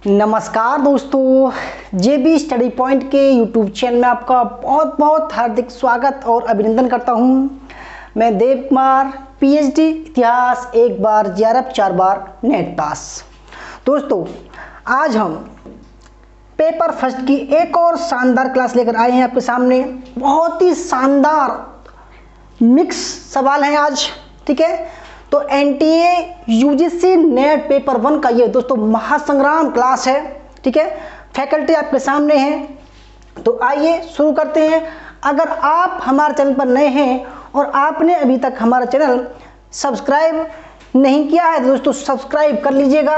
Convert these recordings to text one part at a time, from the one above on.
नमस्कार दोस्तों, जेबी study point के यूट्यूब चैनल में आपका बहुत बहुत हार्दिक स्वागत और अभिनंदन करता हूं। मैं देव कुमार, पीएचडी इतिहास, एक बार जेआरएफ 4 बार नेट पास। दोस्तों, आज हम पेपर फर्स्ट की एक और शानदार क्लास लेकर आए हैं आपके सामने। बहुत ही शानदार मिक्स सवाल हैं आज, ठीक है। तो एनटीए यूजीसी नेट पेपर 1 का ये दोस्तों महासंग्राम क्लास है, ठीक है। फैकल्टी आपके सामने है, तो आइए शुरू करते हैं। अगर आप हमारे चैनल पर नए हैं और आपने अभी तक हमारा चैनल सब्सक्राइब नहीं किया है तो दोस्तों सब्सक्राइब कर लीजिएगा।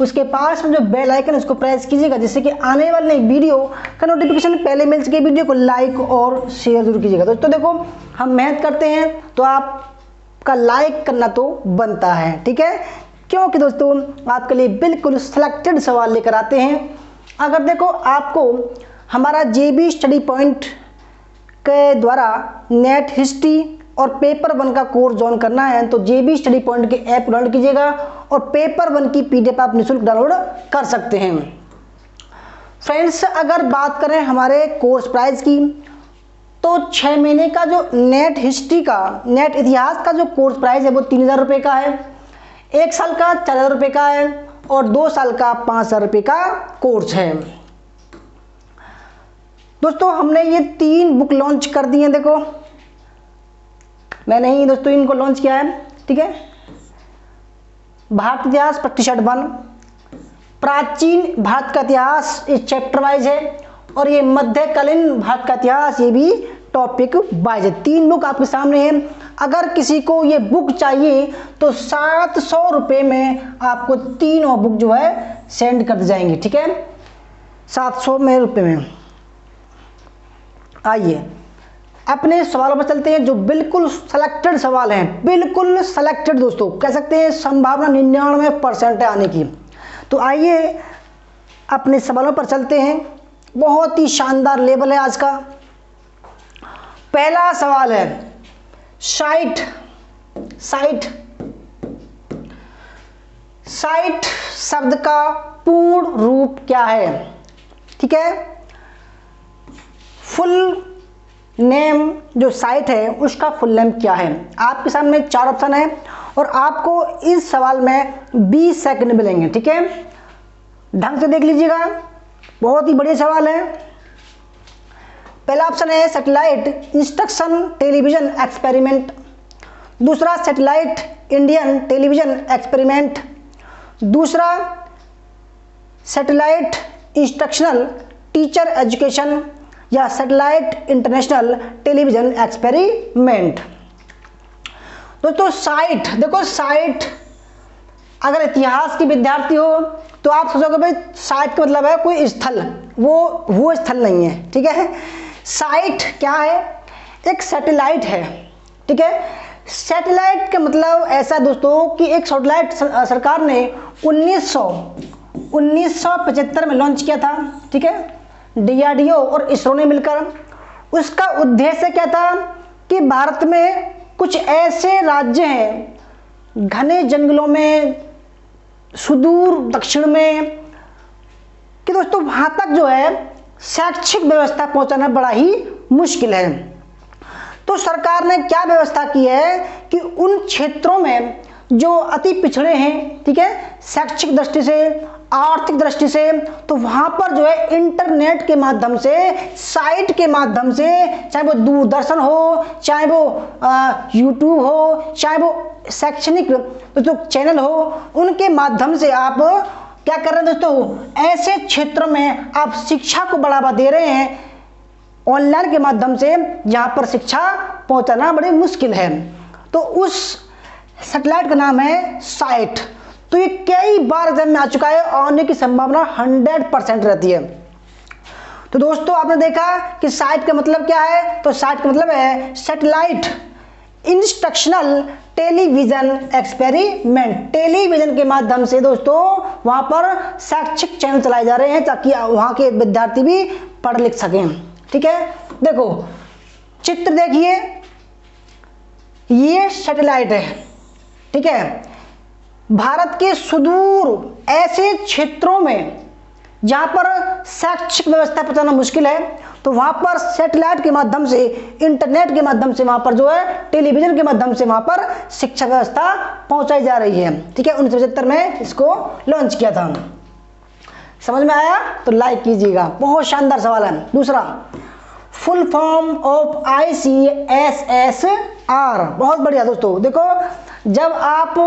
उसके पास में जो बेल आइकन है उसको प्रेस कीजिएगा, जिससे कि आने वाले वीडियो का नोटिफिकेशन पहले मिल सके। वीडियो को लाइक और शेयर जरूर कीजिएगा। दोस्तों देखो, हम मेहनत करते हैं तो आप का लाइक करना तो बनता है, ठीक है, क्योंकि दोस्तों आपके लिए बिल्कुल सिलेक्टेड सवाल लेकर आते हैं। अगर देखो आपको हमारा जेबी स्टडी पॉइंट के द्वारा नेट हिस्ट्री और पेपर 1 का कोर्स ज्वाइन करना है तो जेबी स्टडी पॉइंट के ऐप डाउनलोड कीजिएगा और पेपर 1 की पीडीएफ आप निःशुल्क डाउनलोड कर सकते हैं। फ्रेंड्स, अगर बात करें हमारे कोर्स प्राइस की तो 6 महीने का जो नेट हिस्ट्री का, नेट इतिहास का जो कोर्स प्राइस है वो 3000 रुपये का है। 1 साल का 4000 रुपये का है और 2 साल का 5000 रुपये का कोर्स है। दोस्तों, हमने ये 3 बुक लॉन्च कर दी हैं। देखो, मैंने ही दोस्तों इनको लॉन्च किया है, ठीक है। भारत इतिहास प्रतिशत 1, प्राचीन भारत का इतिहास इस चैप्टर वाइज है, और ये मध्यकालीन भारत का इतिहास ये भी टॉपिक वाइज है। 3 बुक आपके सामने हैं। अगर किसी को ये बुक चाहिए तो 700 रुपये में आपको तीनों बुक जो है सेंड कर दी जाएंगी, ठीक है, 700 रुपये में। आइए अपने सवालों पर चलते हैं, जो बिल्कुल सिलेक्टेड सवाल हैं, बिल्कुल सिलेक्टेड दोस्तों, कह सकते हैं संभावना 99% है आने की। तो आइए अपने सवालों पर चलते हैं। बहुत ही शानदार लेवल है आज का। पहला सवाल है साइट शब्द का पूर्ण रूप क्या है, ठीक है। फुल नेम जो साइट है उसका फुल नेम क्या है। आपके सामने 4 ऑप्शन है और आपको इस सवाल में 20 सेकंड मिलेंगे, ठीक है। ढंग से देख लीजिएगा, बहुत ही बढ़िया सवाल है। पहला ऑप्शन है सैटेलाइट इंस्ट्रक्शन टेलीविजन एक्सपेरिमेंट। दूसरा सैटेलाइट इंडियन टेलीविजन एक्सपेरिमेंट। दूसरा सैटेलाइट इंस्ट्रक्शनल टीचर एजुकेशन या सैटेलाइट इंटरनेशनल टेलीविजन एक्सपेरिमेंट। दोस्तों साइट, देखो साइट, अगर इतिहास की विद्यार्थी हो तो आप सोचोगे भाई साइट का मतलब है कोई स्थल, वो स्थल नहीं है, ठीक है। साइट क्या है? एक सैटेलाइट है, ठीक है। सैटेलाइट का मतलब ऐसा दोस्तों कि एक सैटेलाइट सरकार ने 1975 में लॉन्च किया था, ठीक है, डीआरडीओ और इसरो ने मिलकर। उसका उद्देश्य क्या था कि भारत में कुछ ऐसे राज्य हैं घने जंगलों में, सुदूर दक्षिण में, कि दोस्तों वहां तक जो है शैक्षिक व्यवस्था पहुंचाना बड़ा ही मुश्किल है। तो सरकार ने क्या व्यवस्था की है कि उन क्षेत्रों में जो अति पिछड़े हैं, ठीक है, शैक्षिक दृष्टि से, आर्थिक दृष्टि से, तो वहां पर जो है इंटरनेट के माध्यम से, साइट के माध्यम से, चाहे वो दूरदर्शन हो, चाहे वो यूट्यूब हो, चाहे वो शैक्षणिक जो चैनल हो, उनके माध्यम से आप क्या कर रहे हैं दोस्तों, ऐसे क्षेत्रों में आप शिक्षा को बढ़ावा दे रहे हैं ऑनलाइन के माध्यम से, जहां पर शिक्षा पहुंचाना बड़ी मुश्किल है। तो उस सैटेलाइट का नाम है साइट। तो ये कई बार एग्जाम में आ चुका है, आने की संभावना 100% रहती है। तो दोस्तों आपने देखा कि साइट का मतलब क्या है, तो साइट का मतलब है satellite instructional television experiment. Television के माध्यम से दोस्तों वहां पर शैक्षिक चैनल चलाए जा रहे हैं ताकि वहां के विद्यार्थी भी पढ़ लिख सकें, ठीक है। देखो चित्र देखिए, ये सैटेलाइट है, ठीक है। भारत के सुदूर ऐसे क्षेत्रों में जहाँ पर शैक्षिक व्यवस्था पहुँचाना मुश्किल है, तो वहाँ पर सैटेलाइट के माध्यम से, इंटरनेट के माध्यम से, वहाँ पर जो है टेलीविजन के माध्यम से वहाँ पर शिक्षा व्यवस्था पहुँचाई जा रही है। ठीक है, 1975 में इसको लॉन्च किया था। समझ में आया तो लाइक कीजिएगा, बहुत शानदार सवाल है। दूसरा, फुल फॉर्म ऑफ ICSSR। बहुत बढ़िया दोस्तों, देखो जब आप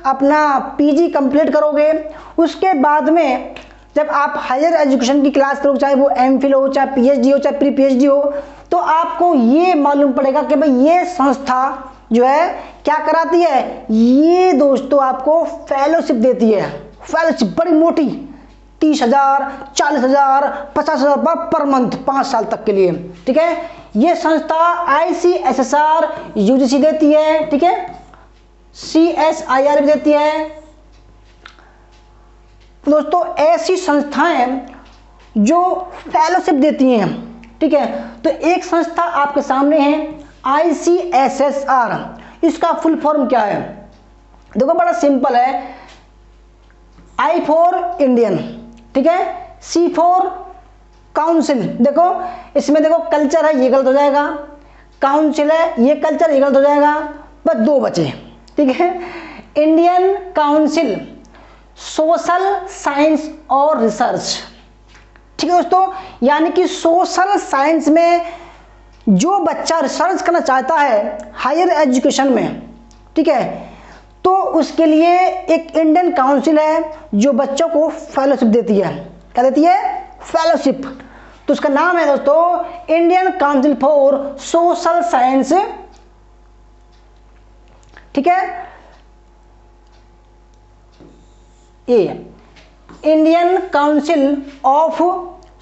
अपना पीजी कंप्लीट करोगे, उसके बाद में जब आप हायर एजुकेशन की क्लास करोगे, चाहे वो एमफिल हो, चाहे पीएचडी हो, चाहे प्री पीएचडी हो, तो आपको ये मालूम पड़ेगा कि भाई ये संस्था जो है क्या कराती है। ये दोस्तों आपको फेलोशिप देती है। फेलोशिप बड़ी मोटी, 30,000, 40,000, 50,000 पर मंथ 5 साल तक के लिए। ठीक है, ये संस्था ICSSR UGC देती है। ठीक है, CSIR भी देती है। दोस्तों ऐसी संस्थाएं जो फेलोशिप देती हैं, ठीक है, तो एक संस्था आपके सामने है ICSSR। इसका फुल फॉर्म क्या है? देखो बड़ा सिंपल है, I फॉर इंडियन, ठीक है, C फॉर काउंसिल। देखो इसमें देखो कल्चर है, ये गलत हो जाएगा, काउंसिल है, ये कल्चर, ये गलत हो जाएगा, बस 2 बचे। ठीक है, इंडियन काउंसिल सोशल साइंस और रिसर्च। ठीक है दोस्तों, यानी कि सोशल साइंस में जो बच्चा रिसर्च करना चाहता है हायर एजुकेशन में, ठीक है, तो उसके लिए एक इंडियन काउंसिल है जो बच्चों को फेलोशिप देती है। क्या देती है? फेलोशिप। तो उसका नाम है दोस्तों Indian Council for Social Science. ठीक है, ये Indian Council of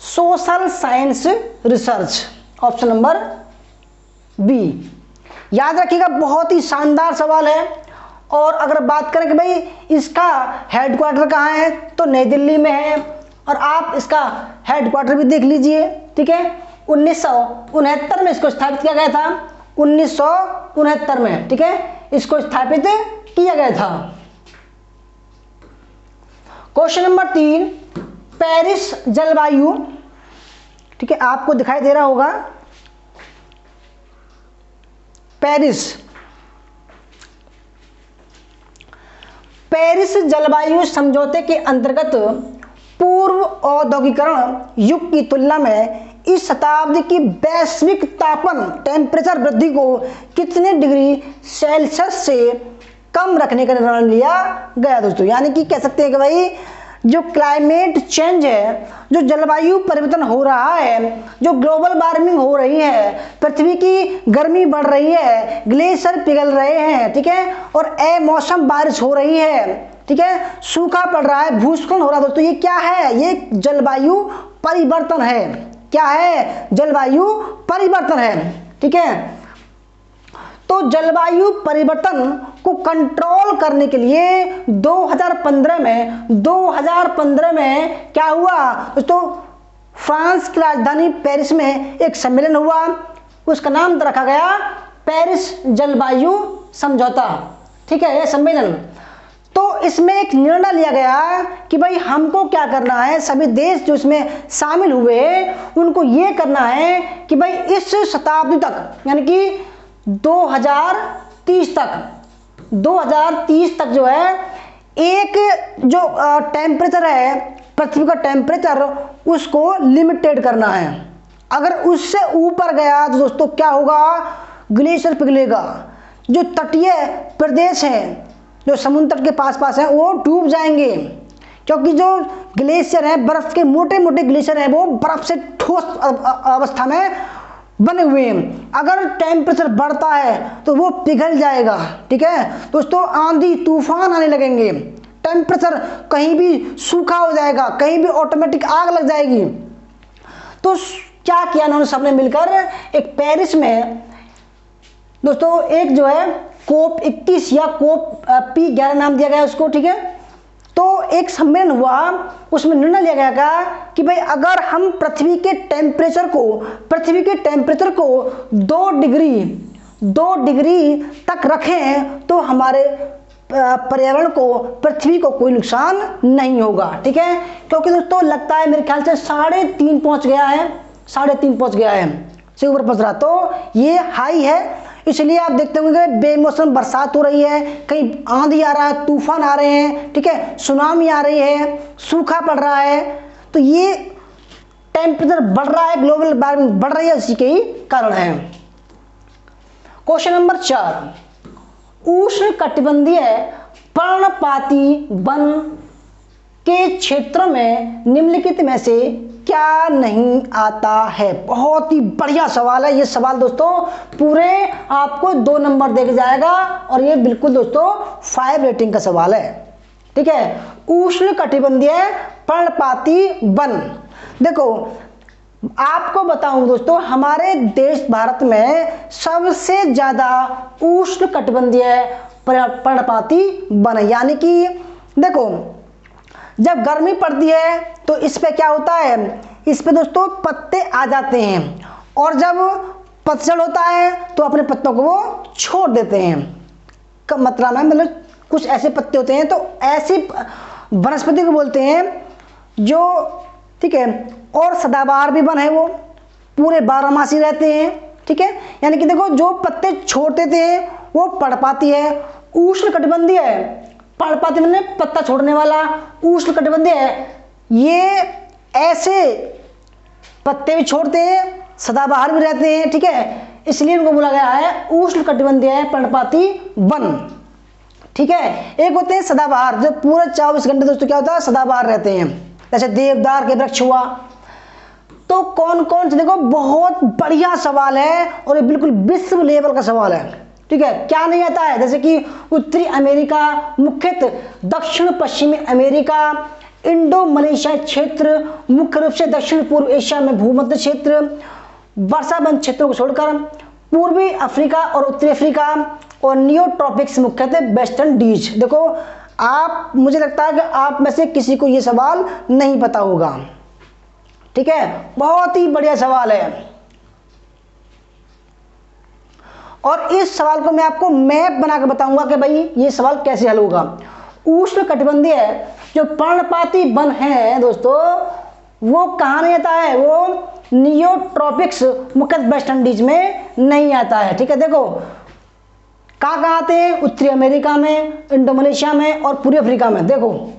Social Science Research, option number B. याद रखिएगा, बहुत ही शानदार सवाल है। और अगर बात करें कि भाई इसका हेडक्वार्टर कहाँ है, तो नई दिल्ली में है। और आप इसका हेडक्वार्टर भी देख लीजिए। ठीक है, 1969 में इसको स्थापित किया गया था। 1969 में, ठीक है, इसको स्थापित किया गया था। क्वेश्चन नंबर 3, पेरिस जलवायु, ठीक है, आपको दिखाई दे रहा होगा पेरिस जलवायु समझौते के अंतर्गत पूर्व औद्योगिकरण युग की तुलना में इस शताब्दी की वैश्विक तापन टेम्परेचर वृद्धि को कितने डिग्री सेल्सियस से कम रखने का निर्णय लिया गया दोस्तों। यानी कि कह सकते हैं कि भाई जो क्लाइमेट चेंज है, जो जलवायु परिवर्तन हो रहा है, जो ग्लोबल वार्मिंग हो रही है, पृथ्वी की गर्मी बढ़ रही है, ग्लेशियर पिघल रहे हैं, ठीक है, और अमौसम बारिश हो रही है, ठीक है, सूखा पड़ रहा है, भूस्खलन हो रहा है दोस्तों। ये क्या है? ये जलवायु परिवर्तन है। क्या है? जलवायु परिवर्तन है। ठीक है, तो जलवायु परिवर्तन को कंट्रोल करने के लिए 2015 में क्या हुआ दोस्तों? फ्रांस की राजधानी पेरिस में एक सम्मेलन हुआ। उसका नाम रखा गया पेरिस जलवायु समझौता। ठीक है, यह सम्मेलन, तो इसमें एक निर्णय लिया गया कि भाई हमको क्या करना है, सभी देश जो इसमें शामिल हुए उनको ये करना है कि भाई इस शताब्दी तक, यानी कि 2030 तक जो है एक जो टेम्परेचर है पृथ्वी का टेम्परेचर, उसको लिमिटेड करना है। अगर उससे ऊपर गया तो दोस्तों क्या होगा? ग्लेशियर पिघलेगा, जो तटीय प्रदेश हैं, जो समुद्र तट के पास हैं, वो डूब जाएंगे, क्योंकि जो ग्लेशियर है, बर्फ के मोटे मोटे ग्लेशियर हैं, वो बर्फ से ठोस अवस्था में बने हुए हैं। अगर टेम्परेचर बढ़ता है तो वो पिघल जाएगा। ठीक है दोस्तों, आंधी तूफान आने लगेंगे, टेम्परेचर कहीं भी सूखा हो जाएगा, कहीं भी ऑटोमेटिक आग लग जाएगी। तो क्या किया उन्होंने सबने मिलकर, एक पेरिस में दोस्तों एक जो है कोप 21 या कोप P11 नाम दिया गया उसको। ठीक है, तो एक सम्मेलन हुआ, उसमें निर्णय लिया गया कि भाई अगर हम पृथ्वी के टेम्परेचर को 2 डिग्री तक रखें तो हमारे पर्यावरण को, पृथ्वी को कोई नुकसान नहीं होगा। ठीक है, क्योंकि दोस्तों लगता है मेरे ख्याल से 3.5 पहुंच गया है, 3.5 पहुंच गया है, से ऊपर पहुंच रहा, तो ये हाई है। इसलिए आप देखते होंगे बेमौसम बरसात हो रही है, कहीं आंधी आ रहा है, तूफान आ रहे हैं, ठीक है, सुनामी आ रही है, सूखा पड़ रहा है। तो ये टेम्परेचर बढ़ रहा है, ग्लोबल वार्मिंग बढ़ रही है, इसी के ही कारण है। क्वेश्चन नंबर 4, उष्ण कटिबंधीय पर्णपाती वन के क्षेत्र में निम्नलिखित में से क्या नहीं आता है? बहुत ही बढ़िया सवाल है ये सवाल दोस्तों, पूरे आपको 2 नंबर दे जाएगा और ये बिल्कुल दोस्तों 5 रेटिंग का सवाल है। ठीक है, उष्ण कटिबंधीय पर्णपाती वन। देखो आपको बताऊं दोस्तों, हमारे देश भारत में सबसे ज्यादा उष्ण कटिबंधीय पर्णपाती वन है। यानी कि देखो जब गर्मी पड़ती है तो इस पे क्या होता है, इस पे दोस्तों पत्ते आ जाते हैं, और जब पतझड़ होता है तो अपने पत्तों को वो छोड़ देते हैं कम मात्रा में, मतलब कुछ ऐसे पत्ते होते हैं, तो ऐसी वनस्पति को बोलते हैं जो, ठीक है, और सदाबहार भी वन है, वो पूरे 12 मास ही रहते हैं। ठीक है, यानी कि देखो जो पत्ते छोड़ देते हैं वो पर्णपाती है। उष्ण कटिबंधीय है, पर्णपाती मैंने पत्ता छोड़ने वाला, उष्ण कटिबंधीय है, ये ऐसे पत्ते भी छोड़ते हैं, सदाबहार भी रहते हैं। ठीक है, इसलिए इनको बोला गया है उष्ण कटिबंधीय पर्णपाती वन। ठीक है, एक होते हैं सदाबहार जो पूरे 24 घंटे दोस्तों क्या होता है, सदाबहार रहते हैं, जैसे देवदार के वृक्ष हुआ। तो कौन कौन से, देखो बहुत बढ़िया सवाल है और ये बिल्कुल विश्व लेवल का सवाल है। ठीक है, क्या नहीं आता है, जैसे कि उत्तरी अमेरिका, मुख्यतः दक्षिण पश्चिमी अमेरिका, इंडो मलेशिया क्षेत्र, मुख्य रूप से दक्षिण पूर्व एशिया में भूमध्य क्षेत्र, वर्षाबंद क्षेत्रों को छोड़कर पूर्वी अफ्रीका और उत्तरी अफ्रीका, और नियोट्रॉपिक्स मुख्यतः वेस्ट इंडीज। देखो आप, मुझे लगता है कि आप में से किसी को यह सवाल नहीं पता होगा। ठीक है, बहुत ही बढ़िया सवाल है, और इस सवाल को मैं आपको मैप बनाकर बताऊंगा कि भाई ये सवाल कैसे हल होगा। उष्ण कटिबंधीय जो पर्णपाती वन है दोस्तों, वो कहाँ नहीं आता है, वो नियोट्रॉपिक्स मुख्य वेस्ट इंडीज में नहीं आता है। ठीक है, देखो कहाँ आते हैं, उत्तरी अमेरिका में, इंडो मलेशिया में और पूर्वी अफ्रीका में। देखो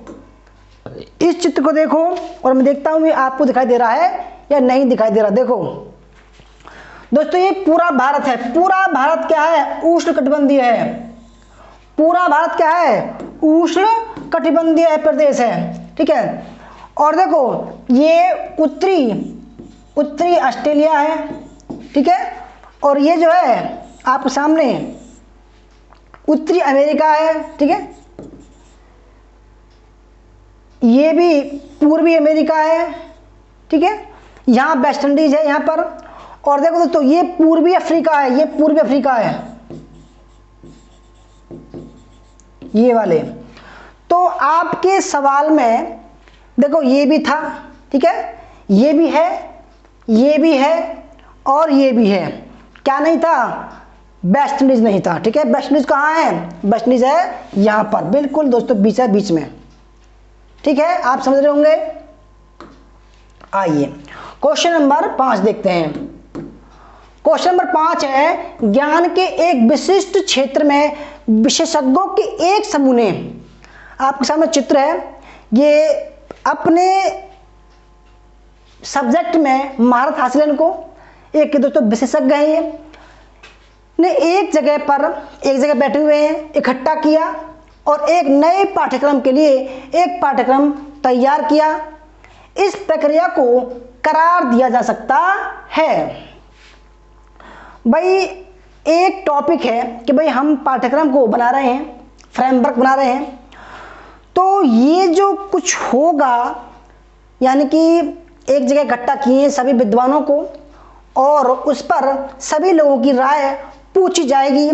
इस चित्र को देखो, और मैं देखता हूं ये आपको दिखाई दे रहा है या नहीं दिखाई दे रहा। देखो दोस्तों ये पूरा भारत है, पूरा भारत क्या है, उष्ण कटिबंधीय है। पूरा भारत क्या है, उष्ण कटिबंधीय प्रदेश है। ठीक है, और देखो ये उत्तरी ऑस्ट्रेलिया है। ठीक है, और ये जो है आपके सामने उत्तरी अमेरिका है। ठीक है, ये भी पूर्वी अमेरिका है। ठीक है, यहाँ वेस्ट इंडीज है यहाँ पर, और देखो दोस्तों ये पूर्वी अफ्रीका है, ये पूर्वी अफ्रीका है, ये वाले। तो आपके सवाल में देखो ये भी था, ठीक है, ये भी है, ये भी है और ये भी है। क्या नहीं था, वेस्ट इंडीज नहीं था। ठीक है, वेस्ट इंडीज कहाँ है, वेस्ट इंडीज है यहाँ पर, बिल्कुल दोस्तों बीच है, बीच में। ठीक है, आप समझ रहे होंगे। आइए क्वेश्चन नंबर 5 देखते हैं। क्वेश्चन नंबर 5 है, ज्ञान के एक विशिष्ट क्षेत्र में विशेषज्ञों के एक समूह ने, आपके सामने चित्र है, ये अपने सब्जेक्ट में महारत हासिल है इनको, एक दोस्तों विशेषज्ञ है ये, ने एक जगह बैठे हुए हैं, इकट्ठा किया और एक नए पाठ्यक्रम के लिए एक पाठ्यक्रम तैयार किया। इस प्रक्रिया को करार दिया जा सकता है। भाई एक टॉपिक है कि भाई हम पाठ्यक्रम को बना रहे हैं, फ्रेमवर्क बना रहे हैं, तो ये जो कुछ होगा, यानी कि एक जगह इकट्ठा किए सभी विद्वानों को और उस पर सभी लोगों की राय पूछी जाएगी,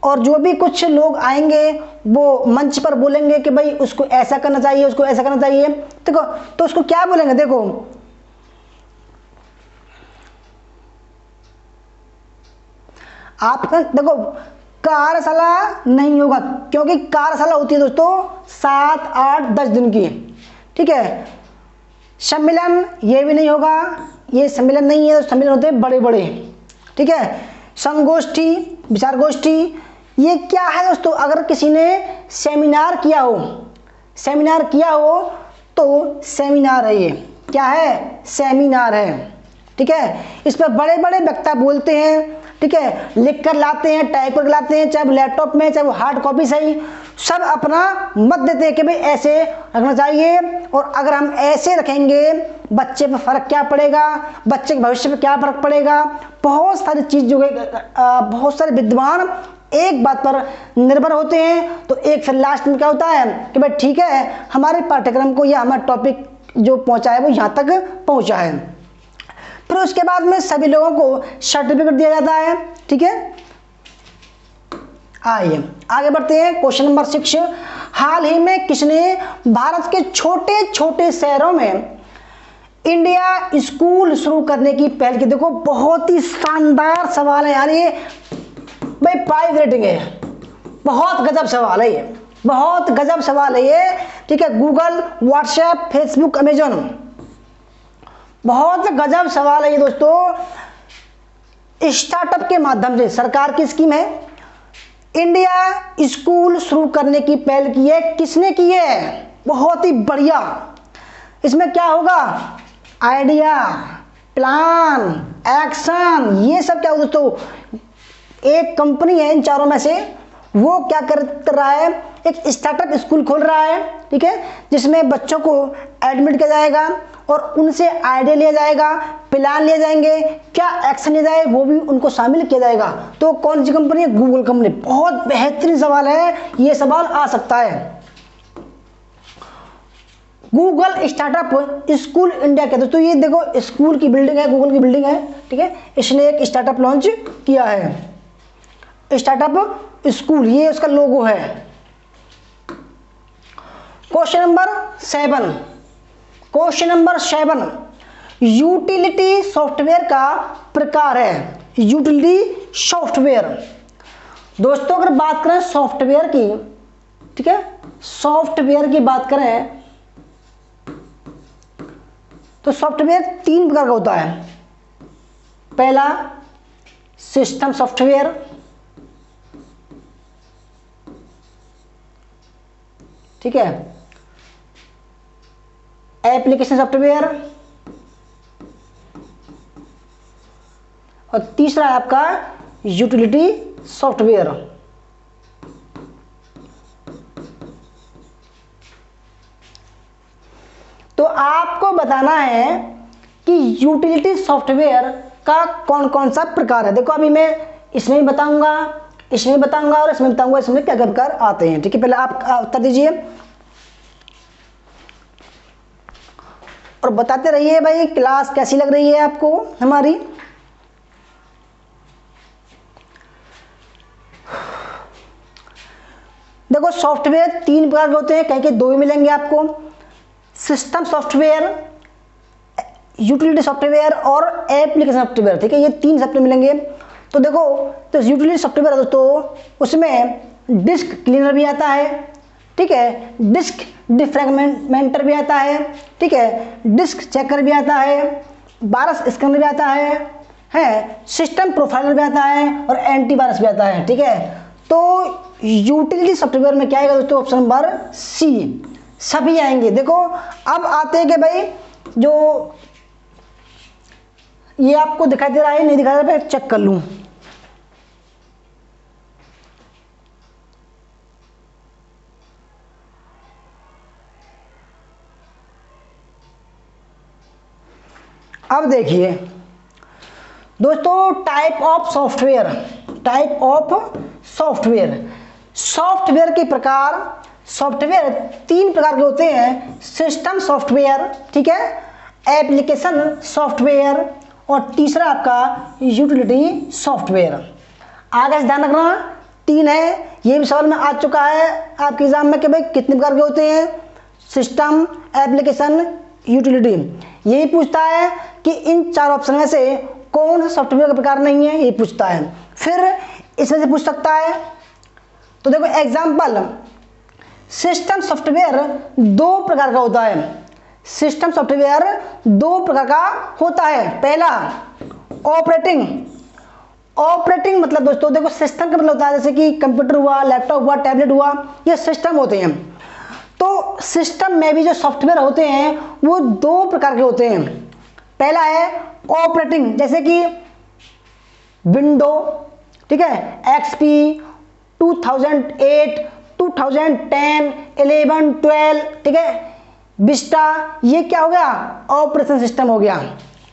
और जो भी कुछ लोग आएंगे वो मंच पर बोलेंगे कि भाई उसको ऐसा करना चाहिए, उसको ऐसा करना चाहिए। देखो तो उसको क्या बोलेंगे, देखो आप देखो कार्यशाला नहीं होगा, क्योंकि कार्यशाला होती है दोस्तों 7, 8, 10 दिन की, ठीक है। सम्मेलन ये भी नहीं होगा, ये सम्मेलन नहीं है, तो सम्मेलन होते हैं बड़े बड़े, ठीक है। संगोष्ठी, विचार गोष्ठी, ये क्या है दोस्तों? अगर किसी ने सेमिनार किया हो, सेमिनार किया हो तो सेमिनार है, ये क्या है? सेमिनार है, ठीक है। इस पर बड़े बड़े वक्ता बोलते हैं, ठीक है, लिख कर लाते हैं, टाइप कर लाते हैं, चाहे वो लैपटॉप में, चाहे वो हार्ड कॉपी से ही, सब अपना मत देते हैं कि भाई ऐसे रखना चाहिए। और अगर हम ऐसे रखेंगे बच्चे पर फर्क क्या पड़ेगा, बच्चे के भविष्य पर क्या फर्क पड़ेगा, बहुत सारी चीज जो बहुत सारे विद्वान एक बात पर निर्भर होते हैं। तो एक फिर लास्ट में क्या होता है कि भाई ठीक है, हमारे पाठ्यक्रम को या हमारा टॉपिक जो पहुंचा है वो यहाँ तक पहुंचा है। फिर उसके बाद में सभी लोगों को सर्टिफिकेट दिया जाता है, ठीक है। आइए आगे बढ़ते हैं। क्वेश्चन नंबर 6, हाल ही में किसने भारत के छोटे छोटे शहरों में इंडिया स्कूल शुरू करने की पहल की? देखो बहुत ही शानदार सवाल है यार, ये भाई 5 रेटिंग है, बहुत गजब सवाल है ये, बहुत गजब सवाल है ये, ठीक है। गूगल, व्हाट्सएप, फेसबुक, अमेजन, बहुत गजब सवाल है ये दोस्तों। स्टार्टअप के माध्यम से सरकार की स्कीम है, इंडिया स्कूल शुरू करने की पहल की है, किसने की है? बहुत ही बढ़िया। इसमें क्या होगा? आइडिया, प्लान, एक्शन, ये सब क्या हो दोस्तों? एक कंपनी है इन चारों में से, वो क्या कर रहा है? एक स्टार्टअप स्कूल खोल रहा है, ठीक है, जिसमें बच्चों को एडमिट किया जाएगा और उनसे आइडिया लिया जाएगा, प्लान लिए जाएंगे, क्या एक्शन लिया जाए वो भी उनको शामिल किया जाएगा। तो कौन सी कंपनी है? Google company. बहुत बेहतरीन सवाल है, ये सवाल आ सकता है। गूगल स्टार्टअप स्कूल इंडिया के दोस्तों, ये देखो स्कूल की बिल्डिंग है, गूगल की बिल्डिंग है, ठीक है। इसने एक स्टार्टअप लॉन्च किया है, स्टार्टअप स्कूल, ये उसका लोगो है। Question number 7, question number 7, utility software का प्रकार है। यूटिलिटी सॉफ्टवेयर दोस्तों, अगर बात करें सॉफ्टवेयर की, ठीक है, सॉफ्टवेयर की बात करें तो सॉफ्टवेयर 3 प्रकार का होता है। पहला सिस्टम सॉफ्टवेयर, ठीक है, एप्लीकेशन सॉफ्टवेयर, और तीसरा है आपका यूटिलिटी सॉफ्टवेयर। तो आपको बताना है कि यूटिलिटी सॉफ्टवेयर का कौन कौन सा प्रकार है। देखो अभी मैं इसमें भी बताऊंगा, इसमें भी बताऊंगा और इसमें बताऊंगा इसमें क्या क्या प्रकार आते हैं, ठीक है। पहले आप उत्तर दीजिए और बताते रहिए भाई क्लास कैसी लग रही है आपको हमारी। देखो सॉफ्टवेयर 3 प्रकार के होते हैं, कहीं के 2 ही मिलेंगे आपको, सिस्टम सॉफ्टवेयर, यूटिलिटी सॉफ्टवेयर और एप्लीकेशन सॉफ्टवेयर, ठीक है, ये 3 सॉफ्टवेयर मिलेंगे। तो देखो तो यूटिलिटी सॉफ्टवेयर है दोस्तों, उसमें डिस्क क्लीनर भी आता है, ठीक है, डिस्क डिफ्रैगमेंटर भी आता है, ठीक है, डिस्क चेकर भी आता है, वायरस स्कैनर भी आता है, सिस्टम प्रोफाइलर भी आता है और एंटीवायरस भी आता है, ठीक है। तो यूटिलिटी सॉफ्टवेयर में क्या आएगा दोस्तों? ऑप्शन नंबर सी, सभी आएंगे। देखो अब आते हैं कि भाई जो ये आपको दिखाई दे रहा है, नहीं दिखाई दे रहा है, चेक कर लूं। अब देखिए दोस्तों, type of software, type of software, software के प्रकार। सॉफ्टवेयर 3 प्रकार के होते हैं, सिस्टम सॉफ्टवेयर, ठीक है, एप्लीकेशन सॉफ्टवेयर और तीसरा आपका यूटिलिटी सॉफ्टवेयर। आगे से ध्यान रखना 3 है, ये भी सवाल में आ चुका है आपके एग्जाम में कि भाई कितने प्रकार के होते हैं, सिस्टम, एप्लीकेशन, यूटिलिटी। यही पूछता है कि इन 4 ऑप्शन में से कौन सा सॉफ्टवेयर का प्रकार नहीं है, ये पूछता है। फिर इसमें से पूछ सकता है तो देखो एग्जाम्पल, सिस्टम सॉफ्टवेयर दो प्रकार का होता है। सिस्टम सॉफ्टवेयर दो प्रकार का होता है। पहला ऑपरेटिंग। ऑपरेटिंग मतलब दोस्तों देखो सिस्टम का मतलब होता है जैसे कि कंप्यूटर हुआ, लैपटॉप हुआ, टैबलेट हुआ, ये सिस्टम होते हैं। तो सिस्टम में भी जो सॉफ्टवेयर होते हैं वो दो प्रकार के होते हैं। पहला है ऑपरेटिंग, जैसे कि विंडो, ठीक है, एक्सपी 2008, 2010, 11, 12, ठीक है, विस्टा, ये क्या हो गया, ऑपरेशन सिस्टम हो गया।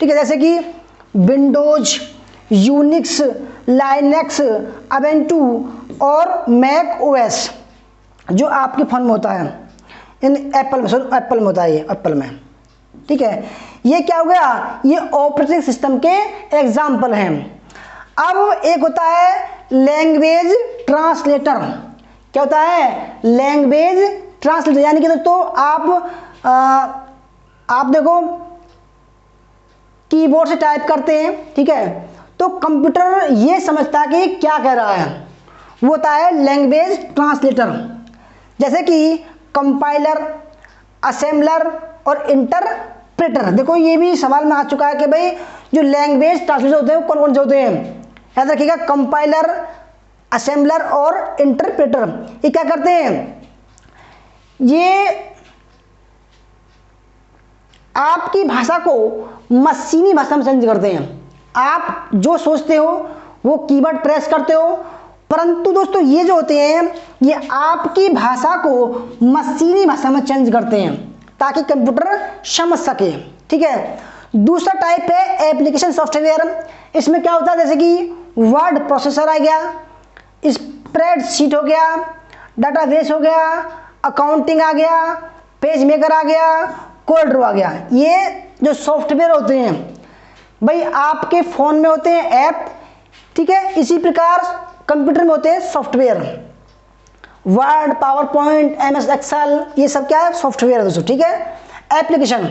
ठीक है, जैसे कि विंडोज, यूनिक्स, लाइनेक्स, अबेंटू और मैक ओएस जो आपके फोन में होता है, इन एप्पल में होता है, ये एप्पल में। ठीक है, ये क्या हो गया, ये ऑपरेटिंग सिस्टम के एग्जाम्पल हैं। अब एक होता है लैंग्वेज ट्रांसलेटर। क्या होता है, लैंग्वेज ट्रांसलेटर, यानी कि दोस्तों आप देखो कीबोर्ड से टाइप करते हैं, ठीक है, तो कंप्यूटर ये समझता है कि क्या कह रहा है, वो होता है लैंग्वेज ट्रांसलेटर। जैसे कि कंपाइलर, असेंबलर और इंटरप्रेटर। देखो ये भी सवाल में आ चुका है कि भाई जो लैंग्वेज ट्रांसलेटर होते हैं वो कौन कौन से होते हैं, याद रखिएगा, कंपाइलर, असेंबलर और इंटरप्रेटर। ये क्या करते हैं, ये आपकी भाषा को मशीनी भाषा में चेंज करते हैं। आप जो सोचते हो वो कीवर्ड प्रेस करते हो, परंतु दोस्तों ये जो होते हैं ये आपकी भाषा को मशीनी भाषा में चेंज करते हैं ताकि कंप्यूटर समझ सके। ठीक है, दूसरा टाइप है एप्लीकेशन सॉफ्टवेयर। इसमें क्या होता है, जैसे कि वर्ड प्रोसेसर आ गया, स्प्रेडशीट हो गया, डाटाबेस हो गया, अकाउंटिंग आ गया, पेज मेकर आ गया, कोड आ गया। ये जो सॉफ्टवेयर होते हैं भाई आपके फोन में होते हैं ऐप, ठीक है, इसी प्रकार कंप्यूटर में होते हैं software. Word, PowerPoint, MS Excel, ये सब क्या है, सॉफ्टवेयर है दोस्तों। ठीक है, एप्लीकेशन।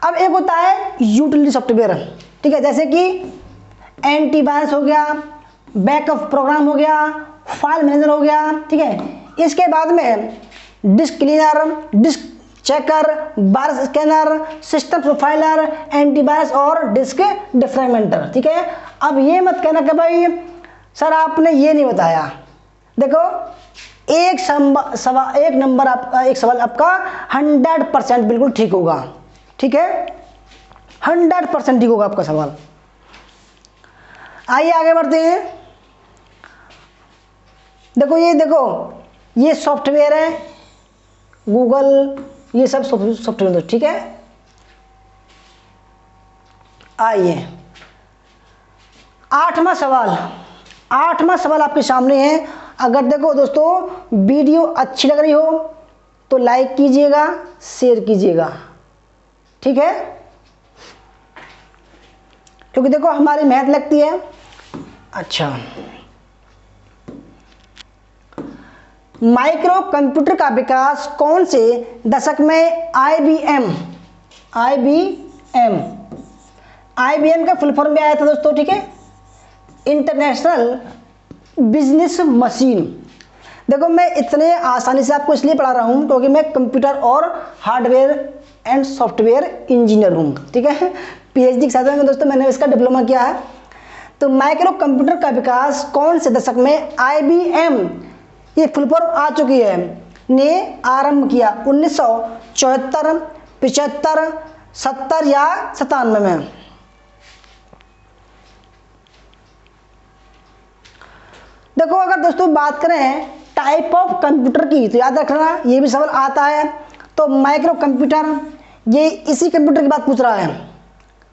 अब एक होता है यूटिलिटी सॉफ्टवेयर, ठीक है, जैसे कि एंटीवायरस हो गया, बैकअप प्रोग्राम हो गया, फाइल मैनेजर हो गया। ठीक है, इसके बाद में disk cleaner, disk checker, virus scanner, system profiler, antivirus और डिस्क डिफ्रैगमेंटर। ठीक है, अब ये मत कहना कि भाई सर आपने ये नहीं बताया। देखो एक सवाल आपका 100% बिल्कुल ठीक होगा। ठीक है, 100% ठीक होगा आपका सवाल। आइए आगे बढ़ते हैं। देखो ये सॉफ्टवेयर है, गूगल, ये सब सॉफ्टवेयर। ठीक है, आइए आठवां सवाल आपके सामने है। अगर देखो दोस्तों वीडियो अच्छी लग रही हो तो लाइक कीजिएगा, शेयर कीजिएगा। ठीक है, क्योंकि देखो हमारी मेहनत लगती है। अच्छा, माइक्रो कंप्यूटर का विकास कौन से दशक में आईबीएम का फुल फॉर्म में आया था दोस्तों। ठीक है, इंटरनेशनल बिजनेस मशीन। देखो मैं इतने आसानी से आपको इसलिए पढ़ा रहा हूं क्योंकि मैं कंप्यूटर और हार्डवेयर एंड सॉफ्टवेयर इंजीनियर हूं। ठीक है, पीएचडी के साथ में दोस्तों मैंने इसका डिप्लोमा किया है। तो माइक्रो कंप्यूटर का विकास कौन से दशक में आईबीएम, ये फुल फॉर्म आ चुकी है, ने आरंभ किया, 1974, 75, 70 या 97 में। देखो अगर दोस्तों बात करें टाइप ऑफ कंप्यूटर की तो याद रखना ये भी सवाल आता है। तो माइक्रो कंप्यूटर, ये इसी कंप्यूटर की बात पूछ रहा है।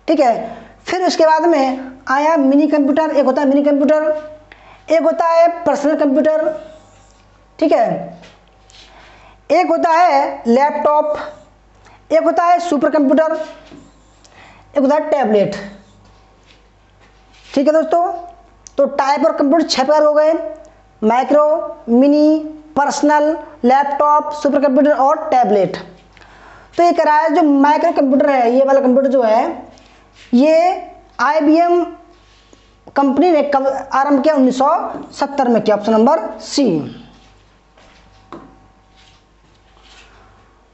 ठीक है, फिर उसके बाद में आया मिनी कंप्यूटर। एक होता है मिनी कंप्यूटर, एक होता है पर्सनल कंप्यूटर। ठीक है, एक होता है लैपटॉप, एक होता है सुपर कंप्यूटर, एक होता है टैबलेट। ठीक है दोस्तों, तो टाइप और कंप्यूटर 6 प्रकार हो गए, micro, mini, personal, laptop, super computer और टैबलेट। तो ये कह रहा है जो माइक्रो कंप्यूटर है, ये वाला कंप्यूटर जो है ये आईबीएम कंपनी ने कब आरंभ किया, 1970 में किया, option number C.